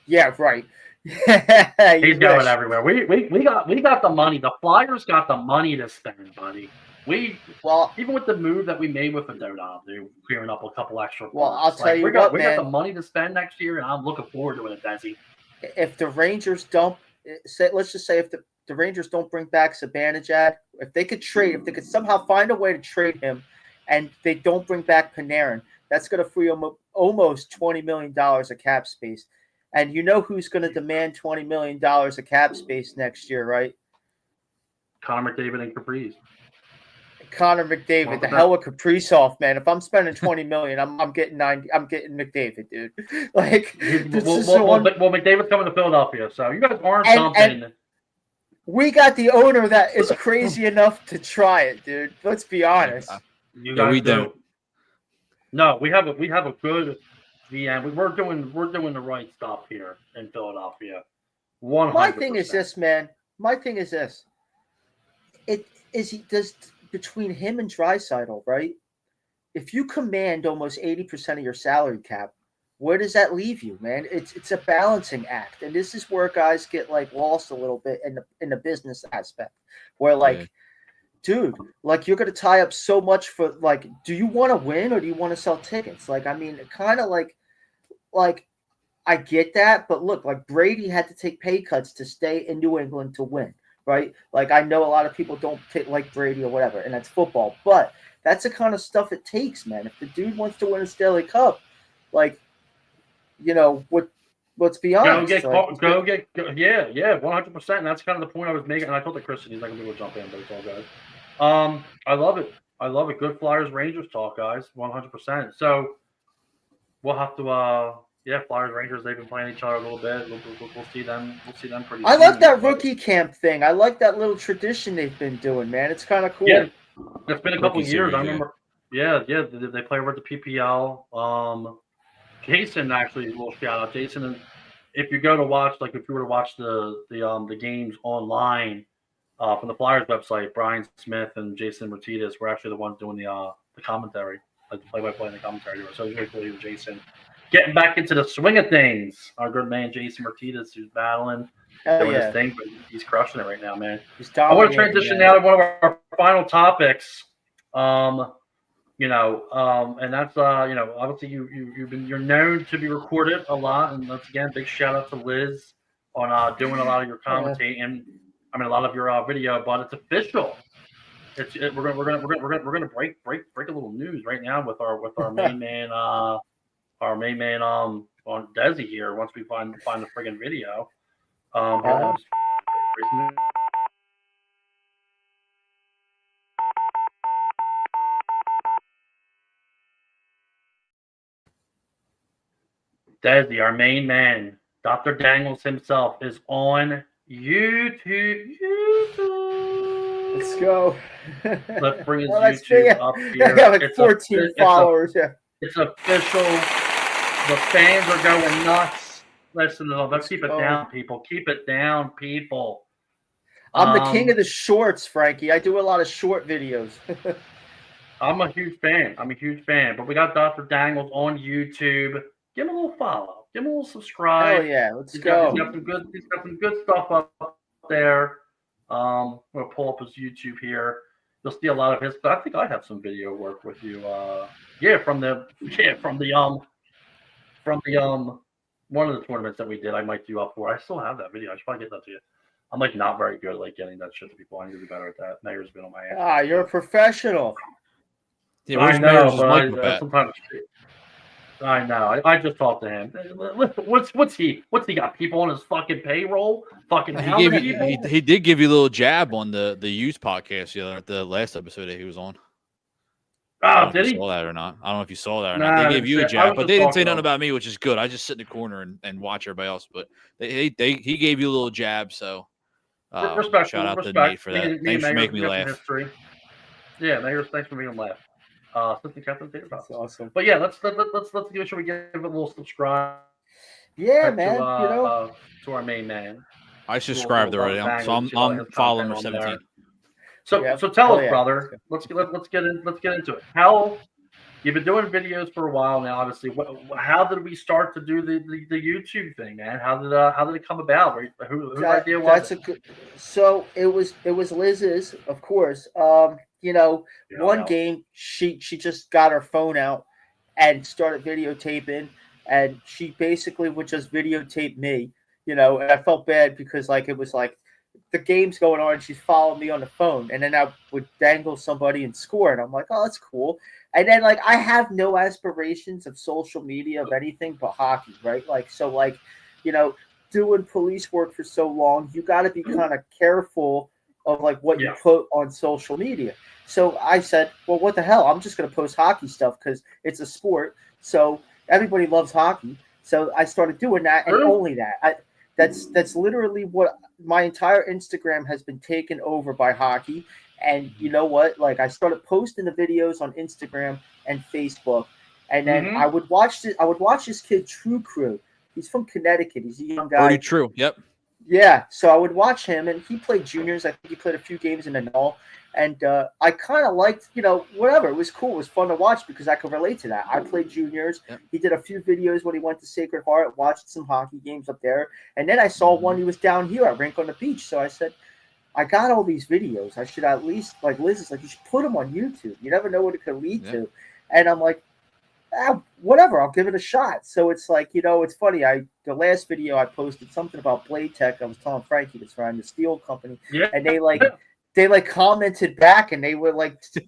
Yeah, right. He's going everywhere. We got the money. The Flyers got the money to spend, buddy. Even with the move that we made with the Dodon, dude, clearing up a couple extra. Well, I'll tell you we what, got the money to spend next year, and I'm looking forward to it, Desi. If the Rangers let's just say if the Rangers don't bring back Zibanejad, if they could somehow find a way to trade him, and they don't bring back Panarin, that's going to free them almost $20 million of cap space. And you know who's going to demand $20 million of cap space next year, right? Connor McDavid and Caprice. Connor McDavid, the hell with Kaprizov, man. If I'm spending $20 million, I'm getting McDavid, dude. Like, McDavid's coming to Philadelphia, so you guys aren't dumping. We got the owner that is crazy enough to try it, dude. Let's be honest. We don't. No, we have a good GM. We're doing the right stuff here in Philadelphia. 100%. My thing is this, man. Between him and Draisaitl, right? If you command almost 80% of your salary cap, where does that leave you, man? It's a balancing act, and this is where guys get like lost a little bit in the business aspect, where like, dude, like you're gonna tie up so much for like, do you want to win or do you want to sell tickets? Like, I mean, kind of like I get that, but look, like Brady had to take pay cuts to stay in New England to win. Right? Like, I know a lot of people don't like Brady or whatever, and that's football, but that's the kind of stuff it takes, man. If the dude wants to win a Stanley Cup, like, you know, let's be honest. Yeah, 100%. And that's kind of the point I was making. And I told the Christian, he's not going to be able to jump in, but it's all good. I love it. Good Flyers Rangers talk, guys. 100%. So we'll have to, Flyers Rangers. They've been playing each other a little bit. We'll see them. We'll see them pretty. I like that rookie camp thing. I like that little tradition they've been doing, man. It's kind of cool. Yeah, it's been a couple years. I remember. Yeah. They play over at the PPL. Jason, actually, a little shout out, Jason. And if you were to watch the games online from the Flyers website, Brian Smith and Jason Martinez were actually the ones doing the commentary, like the play-by-play and the commentary. So it was really cool with Jason. Getting back into the swing of things, our good man Jason Martinez, who's battling, doing his thing, but he's crushing it right now, man. I want to transition now to one of our final topics, and that's obviously you're known to be recorded a lot, and once again, big shout out to Liz on doing a lot of your commentating. I mean, a lot of your video, but it's official. We're gonna break a little news right now with our main man. Our main man on Desi here once we find the friggin' video. Desi, our main man, Dr. Dangles himself, is on YouTube. Let's go. Let's bring his YouTube up here. I got like 14 followers. It's official. The fans are going nuts. Listen, let's keep it down, people. Keep it down, people. I'm the king of the shorts, Frankie. I do a lot of short videos. I'm a huge fan. But we got Dr. Dangles on YouTube. Give him a little follow. Give him a little subscribe. Oh yeah, let's go. He's got some good stuff up there. I'm gonna pull up his YouTube here. You'll see a lot of his. But I think I have some video work with you. From one of the tournaments that we did. I might do up for. I still have that video. I should probably get that to you. I'm like not very good at like getting that shit to people. I need to be better at that. Mayor's been on my ass. You're a professional. Yeah, I where's know, Mayor's but Mike sometimes I know. I just talked to him. What's he got people on his fucking payroll? Fucking He hounding gave you, people? he did give you a little jab on the youth podcast the last episode that he was on. I don't know Did if you he? saw that or not. I don't know if you saw that or Nah, not. They I gave didn't you a see it. I jab, was but just they didn't say talking nothing to him. about me, which is good. I just sit in the corner and watch everybody else. But he gave you a little jab, so Respect. shout out to Nate for that. Thanks for making me laugh. History. Yeah, Mayor, thanks for making me laugh. Something Captain Theater That's awesome. But yeah, let's give a little subscribe. Yeah, man. To our main man. I subscribed already, so I'm following number 17. So tell us, brother. Let's get into it. How you've been doing videos for a while now? Obviously, how did we start to do the YouTube thing, man? How did it come about? Whose idea was it? So it was Liz's, of course. One game she just got her phone out and started videotaping, and she basically would just videotape me. And I felt bad because it was like the game's going on and she's following me on the phone, and then I would dangle somebody and score, and I'm like, oh, that's cool. And then I have no aspirations of social media of anything but hockey, right? Doing police work for so long, you got to be kind of careful of what you put on social media. So I said, well, what the hell? I'm just going to post hockey stuff because it's a sport. So everybody loves hockey. So I started doing that, and only that. That's literally what my entire Instagram has been taken over by hockey. And you know what? I started posting the videos on Instagram and Facebook, and then I would watch this kid, True Crew. He's from Connecticut. He's a young guy. Pretty true. Yep. Yeah. So I would watch him, and he played juniors. I think he played a few games in the Null. And I kind of liked, whatever. It was cool. It was fun to watch because I could relate to that. I played juniors. Yep. He did a few videos when he went to Sacred Heart, watched some hockey games up there. And then I saw one he was down here at Rink on the Beach. So I said, I got all these videos. I should at least, Liz is like, you should put them on YouTube. You never know what it could lead to. And I'm like, whatever, I'll give it a shot. So it's it's funny. The last video I posted something about Blade Tech. I was telling Frankie that's Ryan, the steel company. Yeah. And they commented back, and they were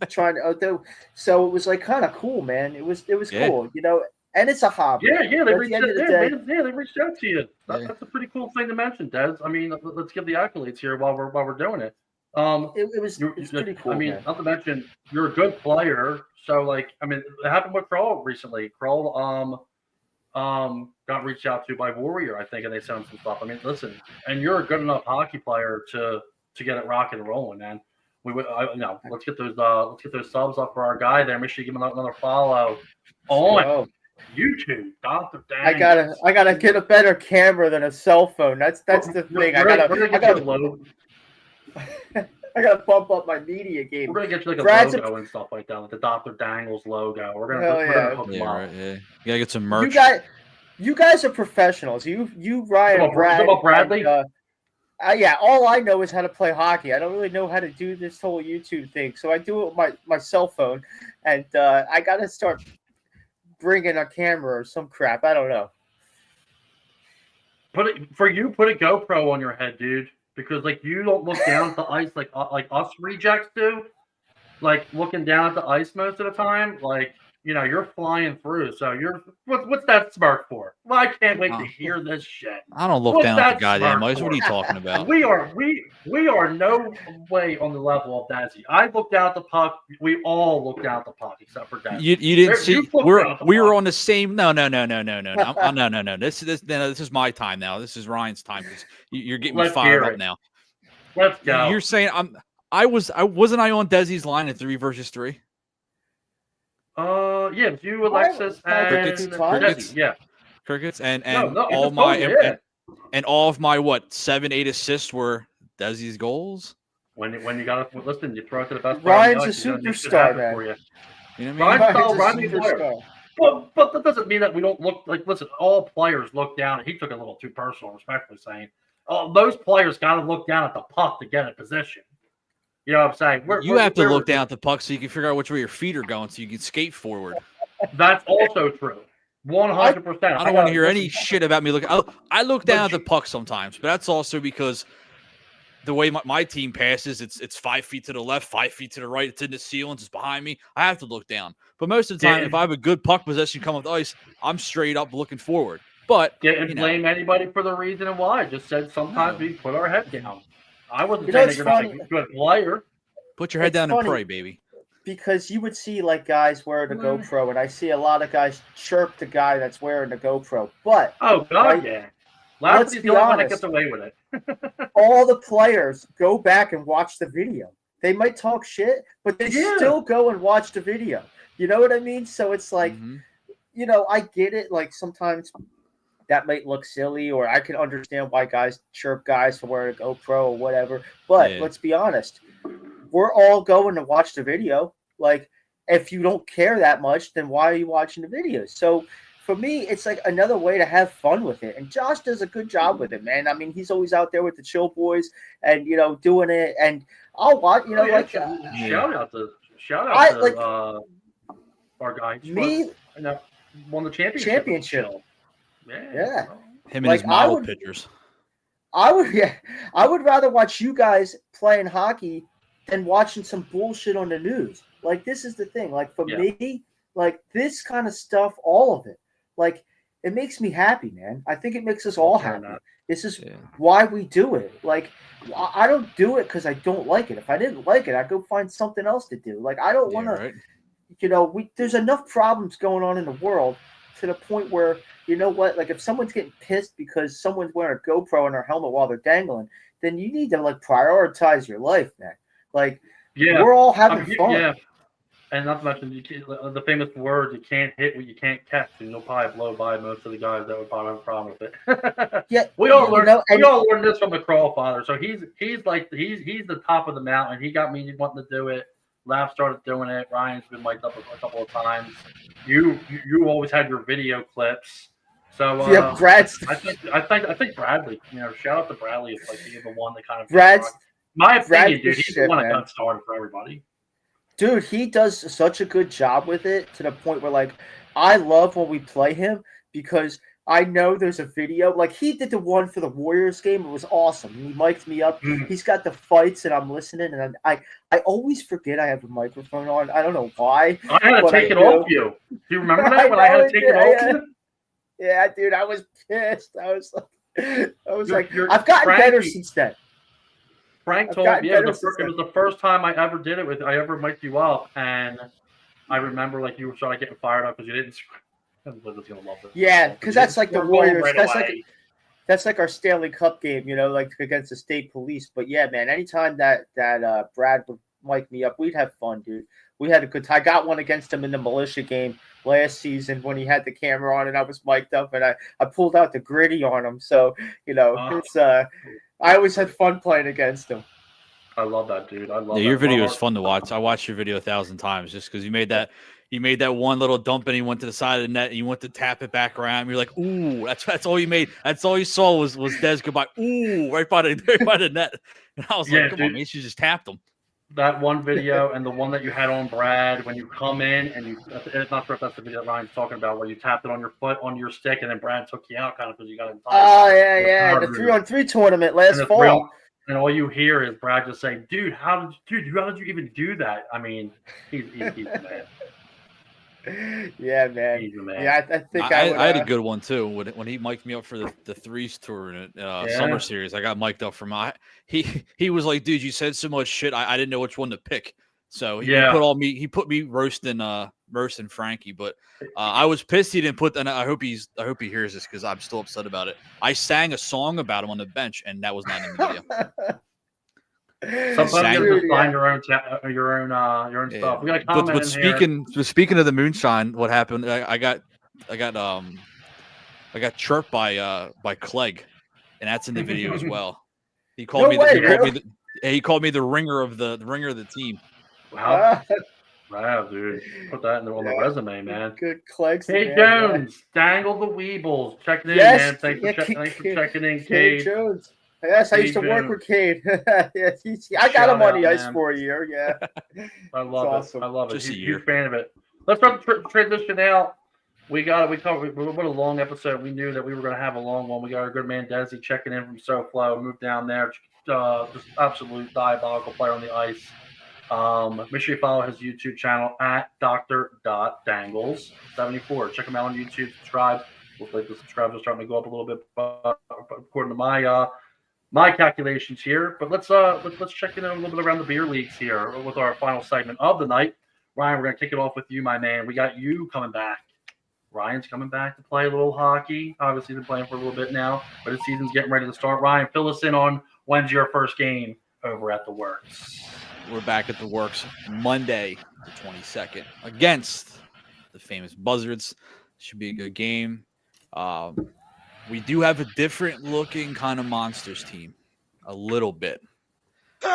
trying to so it was kind of cool, man. It was cool, and it's a hobby. Yeah, they reached out to you. That's a pretty cool thing to mention, Des. I mean, let's give the accolades here while we're doing it. It was pretty cool. I mean, man. Not to mention you're a good player. So it happened with Kroll recently. Kroll got reached out to by Warrior, I think, and they sent him some stuff. I mean, listen, and you're a good enough hockey player to get it rocking and rolling, man. Let's get those subs up for our guy there. Make sure you give him another follow on YouTube. Dr. Dangles. I gotta get a better camera than a cell phone. That's the thing. I gotta bump up my media game. We're gonna get you a logo and stuff like that, like the Dr. Dangles logo. We're gonna hook them up. Right, yeah. You gotta get some merch. You guys are professionals. You Ryan, Brad, Bradley. Yeah, all I know is how to play hockey. I don't really know how to do this whole YouTube thing. So I do it with my cell phone, and I got to start bringing a camera or some crap. I don't know. Put a GoPro on your head, dude, because you don't look down at the ice like us rejects do. Looking down at the ice most of the time, you're flying through. So what's that smirk for? Well, I can't wait to hear this shit. I don't look down at the goddamn ice. What are you talking about? We are no way on the level of Desi. I looked down at the puck. We all looked down at the puck except for Desi. You didn't see. We were on the same. No. No. This is my time now. This is Ryan's time because you're getting me fired up now. Let's go. You're saying wasn't I on Desi's line at 3 versus 3? Yeah, you, Alexis, and Crickets. Yeah, Crickets, and all of my 7-8 assists were Desi's goals. When you got to listen, you throw it to the best. Ryan's a superstar, man. For you. You know what I mean? Ryan's a superstar. But that doesn't mean that we don't look listen. All players look down. He took it a little too personal, respectfully saying. Those players got to look down at the puck to get in position. You know what I'm saying? You have to look down at the puck so you can figure out which way your feet are going so you can skate forward. That's also true. 100%. I don't want to hear any shit about me looking. I look down at the puck sometimes, but that's also because the way my team passes, it's 5 feet to the left, 5 feet to the right. It's in the ceilings. It's behind me. I have to look down. But most of the time, if I have a good puck possession come with ice, I'm straight up looking forward. But didn't blame anybody for the reason and why. Just said sometimes we put our head down. I wasn't saying that you're not a good player. Put your head down and pray, baby. Because you would see like guys wearing the GoPro, and I see a lot of guys chirp the guy that's wearing the GoPro. But oh god, yeah. Let's be honest. That gets away with it. All the players go back and watch the video. They might talk shit, but they still go and watch the video. You know what I mean? So it's like, you know, I get it. Like sometimes that might look silly, or I can understand why guys chirp guys for wearing a GoPro or whatever. But let's be honest. We're all going to watch the video. Like, if you don't care that much, then why are you watching the videos? So for me, it's like another way to have fun with it. And Josh does a good job with it, man. I mean, he's always out there with the chill boys and, you know, doing it. And I'll watch, you know, shout out to our guy. Won the championship. Yeah. Him and his model pictures. I would rather watch you guys playing hockey than watching some bullshit on the news. Like, this is the thing. Like, for me, like, this kind of stuff, all of it, like, it makes me happy, man. I think it makes us all happy. This is why we do it. Like, I don't do it because I don't like it. If I didn't like it, I'd go find something else to do. Like, I don't want to, you know, there's enough problems going on in the world to the point where, you know what, like, if someone's getting pissed because someone's wearing a GoPro in their helmet while they're dangling, then you need to, like, prioritize your life, man. Like, we're all having fun. Yeah, and not to mention the famous words, you can't hit what you can't catch, and you'll probably blow by most of the guys that would probably have a problem with it. We all learned this from the Crawl Father. So he's the top of the mountain. He got me wanting to do it. Laugh started doing it. Ryan's been mic'd up a couple of times. You always had your video clips. So Brad's. I think Bradley. You know, shout out to Bradley. It's like he's the one that kind of Brad's. My opinion, dude, he's the one that got started for everybody. Dude, he does such a good job with it to the point where, like, I love when we play him because I know there's a video. Like, he did the one for the Warriors game. It was awesome. He mic'd me up. He's got the fights, and I'm listening, and I always forget I have a microphone on. I don't know why. I had to take it off you. Do you remember that when I had to take it off you? Yeah, dude, I was pissed. I was like, I've gotten better since then. Frank told me it was the first time I ever did it I ever mic'd you up, and I remember like you were sort of getting fired up because you didn't. Liz gonna love this. Yeah, because that's like the Warriors. That's like our Stanley Cup game, you know, like against the state police. But yeah, man, anytime that Brad would mic me up, we'd have fun, dude. We had a good time. I got one against him in the militia game last season when he had the camera on and I was mic'd up, and I pulled out the gritty on him. So, you know, it's I always had fun playing against him. I love that, dude. I love that. Your video is fun to watch. I watched your video 1,000 times just because you made that one little dump and he went to the side of the net and you went to tap it back around. You're like, ooh, that's all you made. That's all you saw was Des goodbye. Ooh, right by the net. And I was like, come on, man, you just tapped him. That one video and the one that you had on Brad when you come in and it's not sure if that's the video that Ryan's talking about where you tapped it on your foot on your stick and then Brad took you out kind of because you got it. Oh yeah, the 3-on-3 tournament last fall. And all you hear is Brad just saying, "Dude, how did you even do that?" I mean, he's the man. Yeah, man. He's the man. Yeah, I think I had a good one too when he mic'd me up for the threes tour in summer series. I got mic'd up from he was like, "Dude, you said so much shit. I didn't know which one to pick." So he put me roasting Frankie, but I was pissed he didn't put. And I hope he hears this because I'm still upset about it. I sang a song about him on the bench, and that was not in the video. Sometimes you have to find your own stuff. We got a comment but speaking of the moonshine, what happened? I got chirped by Clegg, and that's in the video as well. He called he called me the ringer of the team. Wow, dude. Put that on the resume, man. Good Clegg. Hey, Jones. Dangle the Weebles. Checking in, man. Thanks for checking in, Cade. Jones. Yes, I used to work with Cade. I got him on the ice for a year, yeah. I love it. I love it. Just a Huge fan of it. Let's start the transition out. We covered what a long episode. We knew that we were going to have a long one. We got our good man Desi checking in from SoFlo. Moved down there. just absolute diabolical player on the ice. Make sure you follow his YouTube channel at Dr.Dangles74. Check him out on YouTube. Subscribe. Looks like the subscribers are starting to go up a little bit, according to my calculations here. But let's check in a little bit around the beer leagues here with our final segment of the night. Ryan, we're gonna kick it off with you, my man. We got you coming back. Ryan's coming back to play a little hockey. Obviously, been playing for a little bit now, but his season's getting ready to start. Ryan, fill us in on when's your first game over at the Works. We're back at the Works Monday, the 22nd, against the famous Buzzards. Should be a good game. We do have a different looking kind of Monsters team, a little bit. So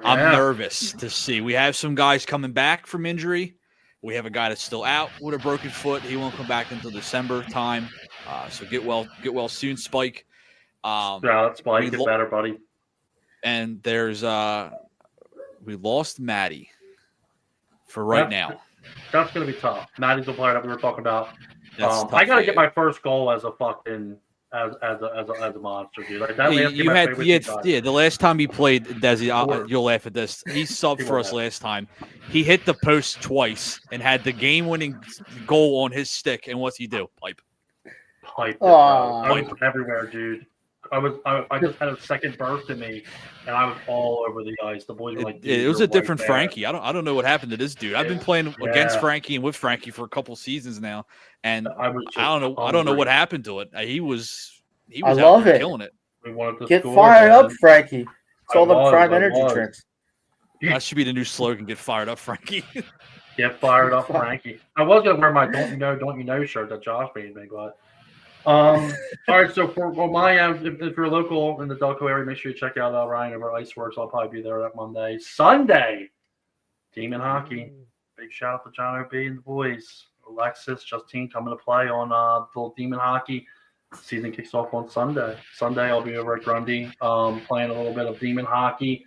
I'm nervous to see. We have some guys coming back from injury. We have a guy that's still out with a broken foot. He won't come back until December time. So get well soon, Spike. Spike, get better, buddy. And there's we lost Maddie for right now. That's gonna be tough. Maddie's the player that we were talking about. Tough, I gotta get my first goal as a fucking as a monster, dude. Like that the last time he played, Desi, you'll laugh at this. He subbed for us last time. He hit the post twice and had the game-winning goal on his stick. And what's he do? Pipe everywhere, dude. I just had a second burst in me, and I was all over the ice. The boys were like, it was a different Frankie. I don't know what happened to this dude. I've been playing against Frankie and with Frankie for a couple seasons now, and I don't know what happened to it. He was I love it. Killing it. Get fired up, Frankie. It's all the prime energy drinks. That should be the new slogan. Get fired up, Frankie. Get fired up, Frankie. I was gonna wear my "Don't you know" shirt that Josh made me, but. All right, so for my end, if you're local in the Delco area, make sure you check out Ryan over at Iceworks. I'll probably be there that Monday. Sunday, Demon Hockey. Big shout out to John O.B. and the boys. Alexis, Justine coming to play on the Demon Hockey. Season kicks off on Sunday. Sunday, I'll be over at Grundy playing a little bit of Demon Hockey.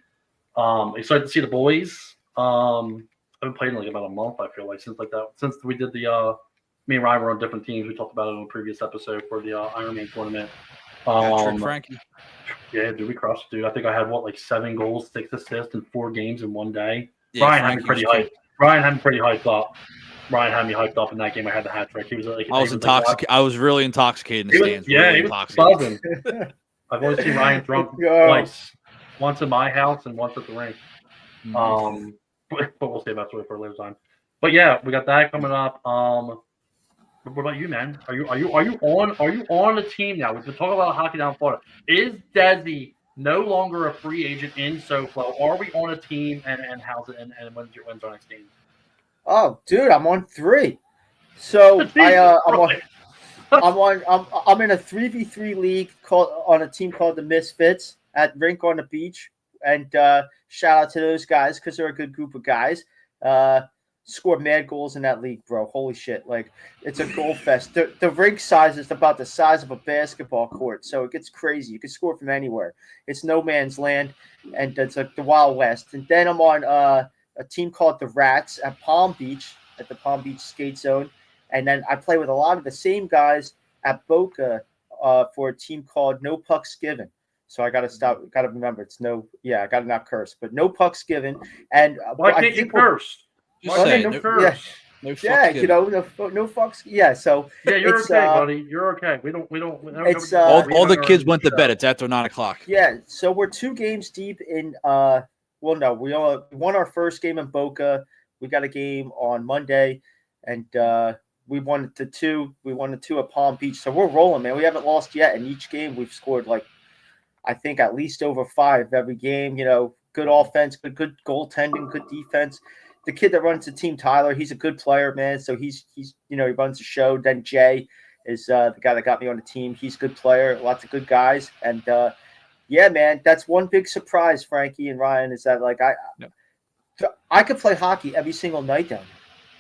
Excited to see the boys. I've been playing like about a month, I feel like, since we did the me and Ryan were on different teams. We talked about it on a previous episode for the Ironman tournament. Frankie. Yeah, dude, we crushed, dude. I think I had 7 goals, 6 assists in 4 games in one day. Yeah, Ryan had me pretty hyped. Ryan had me pretty hyped up. Ryan had me hyped up in that game. I had the hat trick. He was like, I was intoxicated. I was really intoxicated in the stands. He was buzzing. I've only seen Ryan drunk twice. Once in my house and once at the rink. But we'll save that story for a later time. But yeah, we got that coming up. What about you, man? Are you on the team now? We've been talking about hockey down in Florida. Is Desi no longer a free agent in SoFlo? Are we on a team and how's it and when's our next game? Oh, dude, I'm on 3. So I'm in a 3v3 league on a team called the Misfits at Rink on the Beach. And shout out to those guys because they're a good group of guys. Scored mad goals in that league, bro. Holy shit. Like, it's a goal fest. The rink size is about the size of a basketball court, so it gets crazy. You can score from anywhere. It's no man's land, and it's like the Wild West. And then I'm on a team called the Rats at Palm Beach, at the Palm Beach Skate Zone. And then I play with a lot of the same guys at Boca for a team called No Pucks Given. So I got to remember, it's I got to not curse, but no pucks given. And why can't you curse? Just say no curse. No fucks. Yeah, so you're okay, buddy. You're okay. We don't. All the kids went to bed. It's after 9:00. Yeah, so we're 2 games deep in. We won our first game in Boca. We got a game on Monday, and we won the 2. We won the 2 at Palm Beach. So we're rolling, man. We haven't lost yet. In each game, we've scored I think at least over 5 every game. Good offense, good goaltending, good defense. The kid that runs the team, Tyler, he's a good player, man. So he's he runs the show. Then Jay is the guy that got me on the team. He's a good player, lots of good guys. And yeah, man, that's one big surprise, Frankie and Ryan, is that I could play hockey every single night down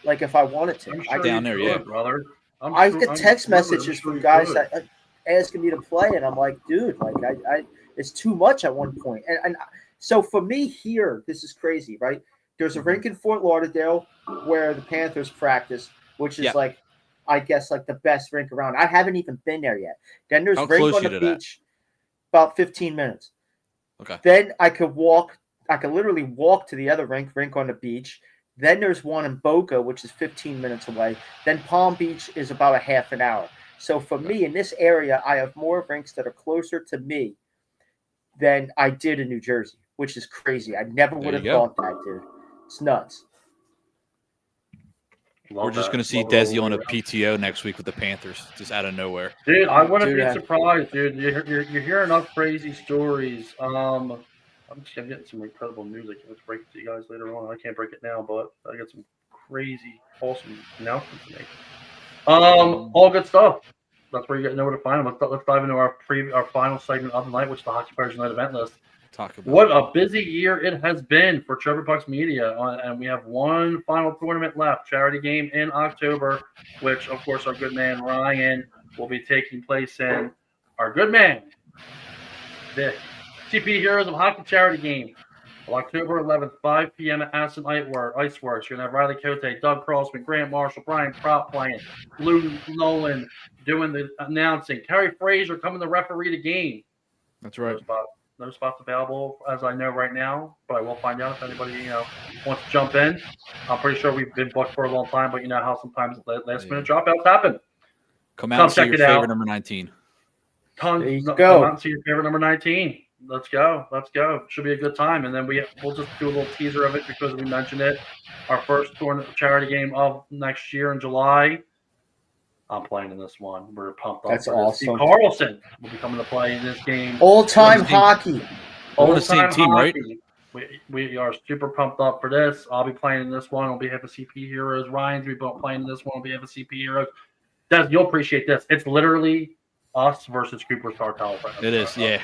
there. If I wanted to. Down there, yeah, brother. I get text messages from guys that asking me to play, and I'm like, dude, it's too much at one point. And so for me here, this is crazy, right? There's a rink in Fort Lauderdale where the Panthers practice, which is I guess, like the best rink around. I haven't even been there yet. Then there's How rink close on you the to that? beach, about 15 minutes. Okay. Then I could literally walk to the other rink on the beach. Then there's one in Boca, which is 15 minutes away. Then Palm Beach is about a half an hour. So for me, in this area, I have more rinks that are closer to me than I did in New Jersey, which is crazy. I never would have thought that, dude. It's nuts. We're just going to see Desi on a PTO next week with the Panthers, just out of nowhere. Dude, I wouldn't be surprised, dude. You hear enough crazy stories. I'm getting some incredible news. I can break it to you guys later on. I can't break it now, but I got some crazy, awesome announcements to make. All good stuff. That's where you know where to find them. Let's dive into our final segment of the night, which is the Hockey Players Night event list. What a busy year it has been for Trevor Puck's Media, and we have one final tournament left, charity game in October, which, of course, our good man Ryan will be taking place in. Our good man, the CP Heroes of Hockey charity game, October 11th, 5 p.m. at Aston Iceworks. You're going to have Riley Cote, Doug Crossman, Grant Marshall, Brian Prop playing, Lou Nolan doing the announcing, Kerry Fraser coming to referee the game. That's right. No spots available as I know right now, but I will find out if anybody wants to jump in. I'm pretty sure we've been booked for a long time, but you know how sometimes last minute dropouts happen. Come out and see your favorite number 19. Come out and see your favorite number 19. Let's go. Should be a good time, and then we'll just do a little teaser of it because we mentioned it. Our first tournament charity game of next year in July. I'm playing in this one. We're pumped up. That's awesome. Steve Carlson will be coming to play in this game. All-time hockey. On the same team, right? We are super pumped up for this. I'll be playing in this one on behalf of CP Heroes. Ryan's be playing in this one on behalf of CP Heroes. Des, you'll appreciate this. It's literally us versus Cooper's Cartel. It is, yeah.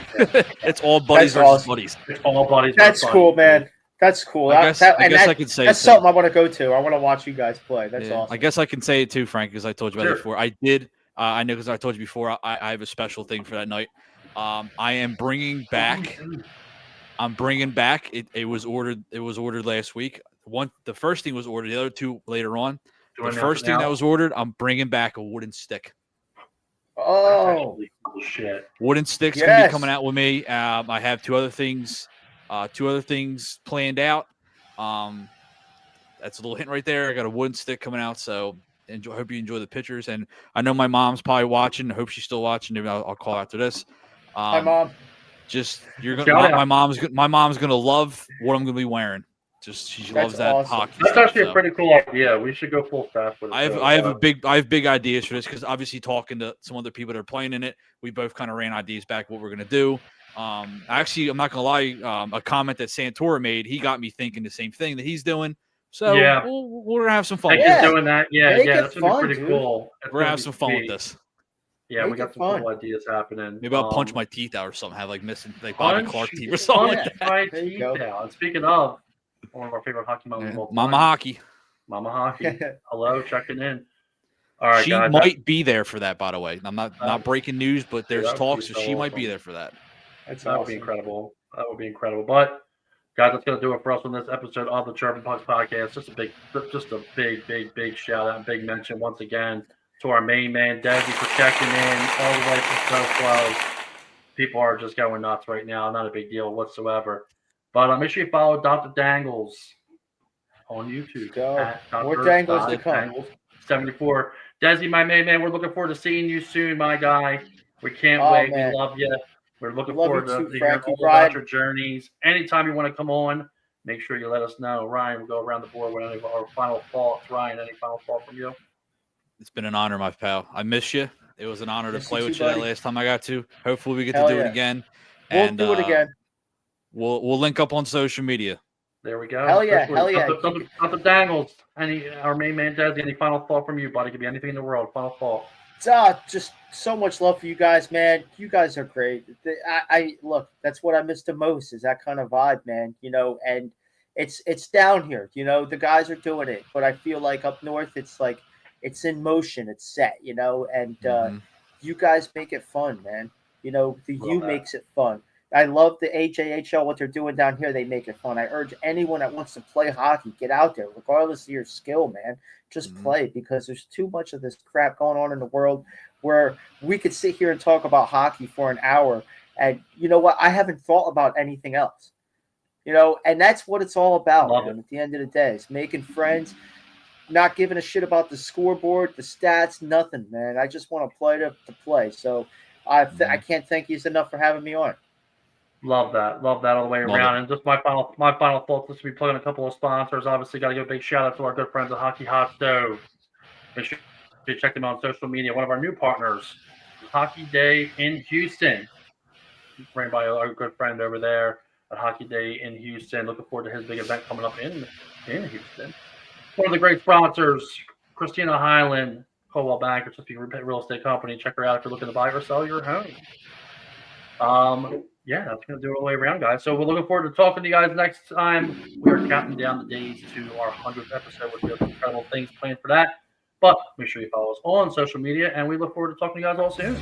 It's all buddies versus buddies. It's all buddies. That's cool, man. That's cool. I guess I could say that's something I want to go to. I want to watch you guys play. That's awesome. I guess I can say it too, Frank, because I told you about it before. I did. I know because I told you before. I have a special thing for that night. I am bringing back. I'm bringing back. It was ordered. It was ordered last week. The first thing was ordered. The other two later on. The first thing that was ordered, I'm bringing back a wooden stick. Oh shit! Wooden sticks gonna be coming out with me. I have two other things planned out. That's a little hint right there. I got a wooden stick coming out, so hope you enjoy the pictures. And I know my mom's probably watching. I hope she's still watching. Maybe I'll call after this. Hi, Mom. Just my mom's gonna love what I'm gonna be wearing. She loves that hockey. That's actually a pretty cool idea. We should go full staff with it. I have big ideas for this because obviously talking to some other people that are playing in it, we both kind of ran ideas back what we're gonna do. Actually, I'm not gonna lie. A comment that Santora made, he got me thinking the same thing that he's doing. So yeah, we're gonna have some fun. He's doing that. Yeah, that's gonna be pretty cool. We're gonna have some fun with this. Yeah, we got some cool ideas happening. Maybe I'll punch my teeth out or something. Have like missing like Bobby Clark teeth or something like that. My teeth out. And speaking of one of our favorite hockey moms, Mama Hockey. Mama Hockey. Hello, checking in. All right, she guys, might be there for that, by the way. I'm not breaking news, but there's talk, so she might be there for that. That would be incredible. That would be incredible. But guys, that's gonna do it for us on this episode of the Chirping Pucks podcast. Just a big shout out and big mention once again to our main man Desi for checking in all the way from SoFlo. People are just going nuts right now. Not a big deal whatsoever. But make sure you follow Dr. Dangles on YouTube. More Dangles to come. Dangles 74. Desi, my main man, we're looking forward to seeing you soon, my guy. We can't wait. Man. We love you. We're looking forward to hearing all Ryan. about your journeys. Anytime you want to come on, make sure you let us know. Ryan, we'll go around the board with any of our final thoughts. Ryan, any final thought from you? It's been an honor, my pal. I miss you. It was an honor to play with you that last time I got to. Hopefully we get to do it again. We'll do it again. We'll link up on social media. There we go. Hell yeah. Dr. Dangles, our main man Desi, any final thought from you, buddy? It could be anything in the world. Final thought. Just so much love for you guys, man. You guys are great. I look, that's what I miss the most is that kind of vibe, man. And it's down here. The guys are doing it, but I feel like up north, it's like it's in motion. It's set, and you guys make it fun, man. The U makes it fun. I love the AJHL, what they're doing down here. They make it fun. I urge anyone that wants to play hockey, get out there, regardless of your skill, man. Just play, because there's too much of this crap going on in the world where we could sit here and talk about hockey for an hour. And you know what? I haven't thought about anything else. And that's what it's all about, Love man. it. At the end of the day, it's making friends, not giving a shit about the scoreboard, the stats, nothing, man. I just want to play to play. So I can't thank you enough for having me on. Love that all the way Love around. it. And just my final thoughts. This will be plugging a couple of sponsors. Obviously, got to give a big shout out to our good friends at Hockey Hot Stove. Make sure you check them out on social media. One of our new partners, Hockey Day in Houston, ran by our good friend over there at Hockey Day in Houston. Looking forward to his big event coming up in Houston. One of the great sponsors, Christina Highland, Coldwell Banker, Chesapeake Real Estate Company. Check her out if you're looking to buy or sell your home. Yeah, that's going to do it all the way around, guys. So we're looking forward to talking to you guys next time. We are counting down the days to our 100th episode, which we have incredible things planned for that. But make sure you follow us on social media, and we look forward to talking to you guys all soon.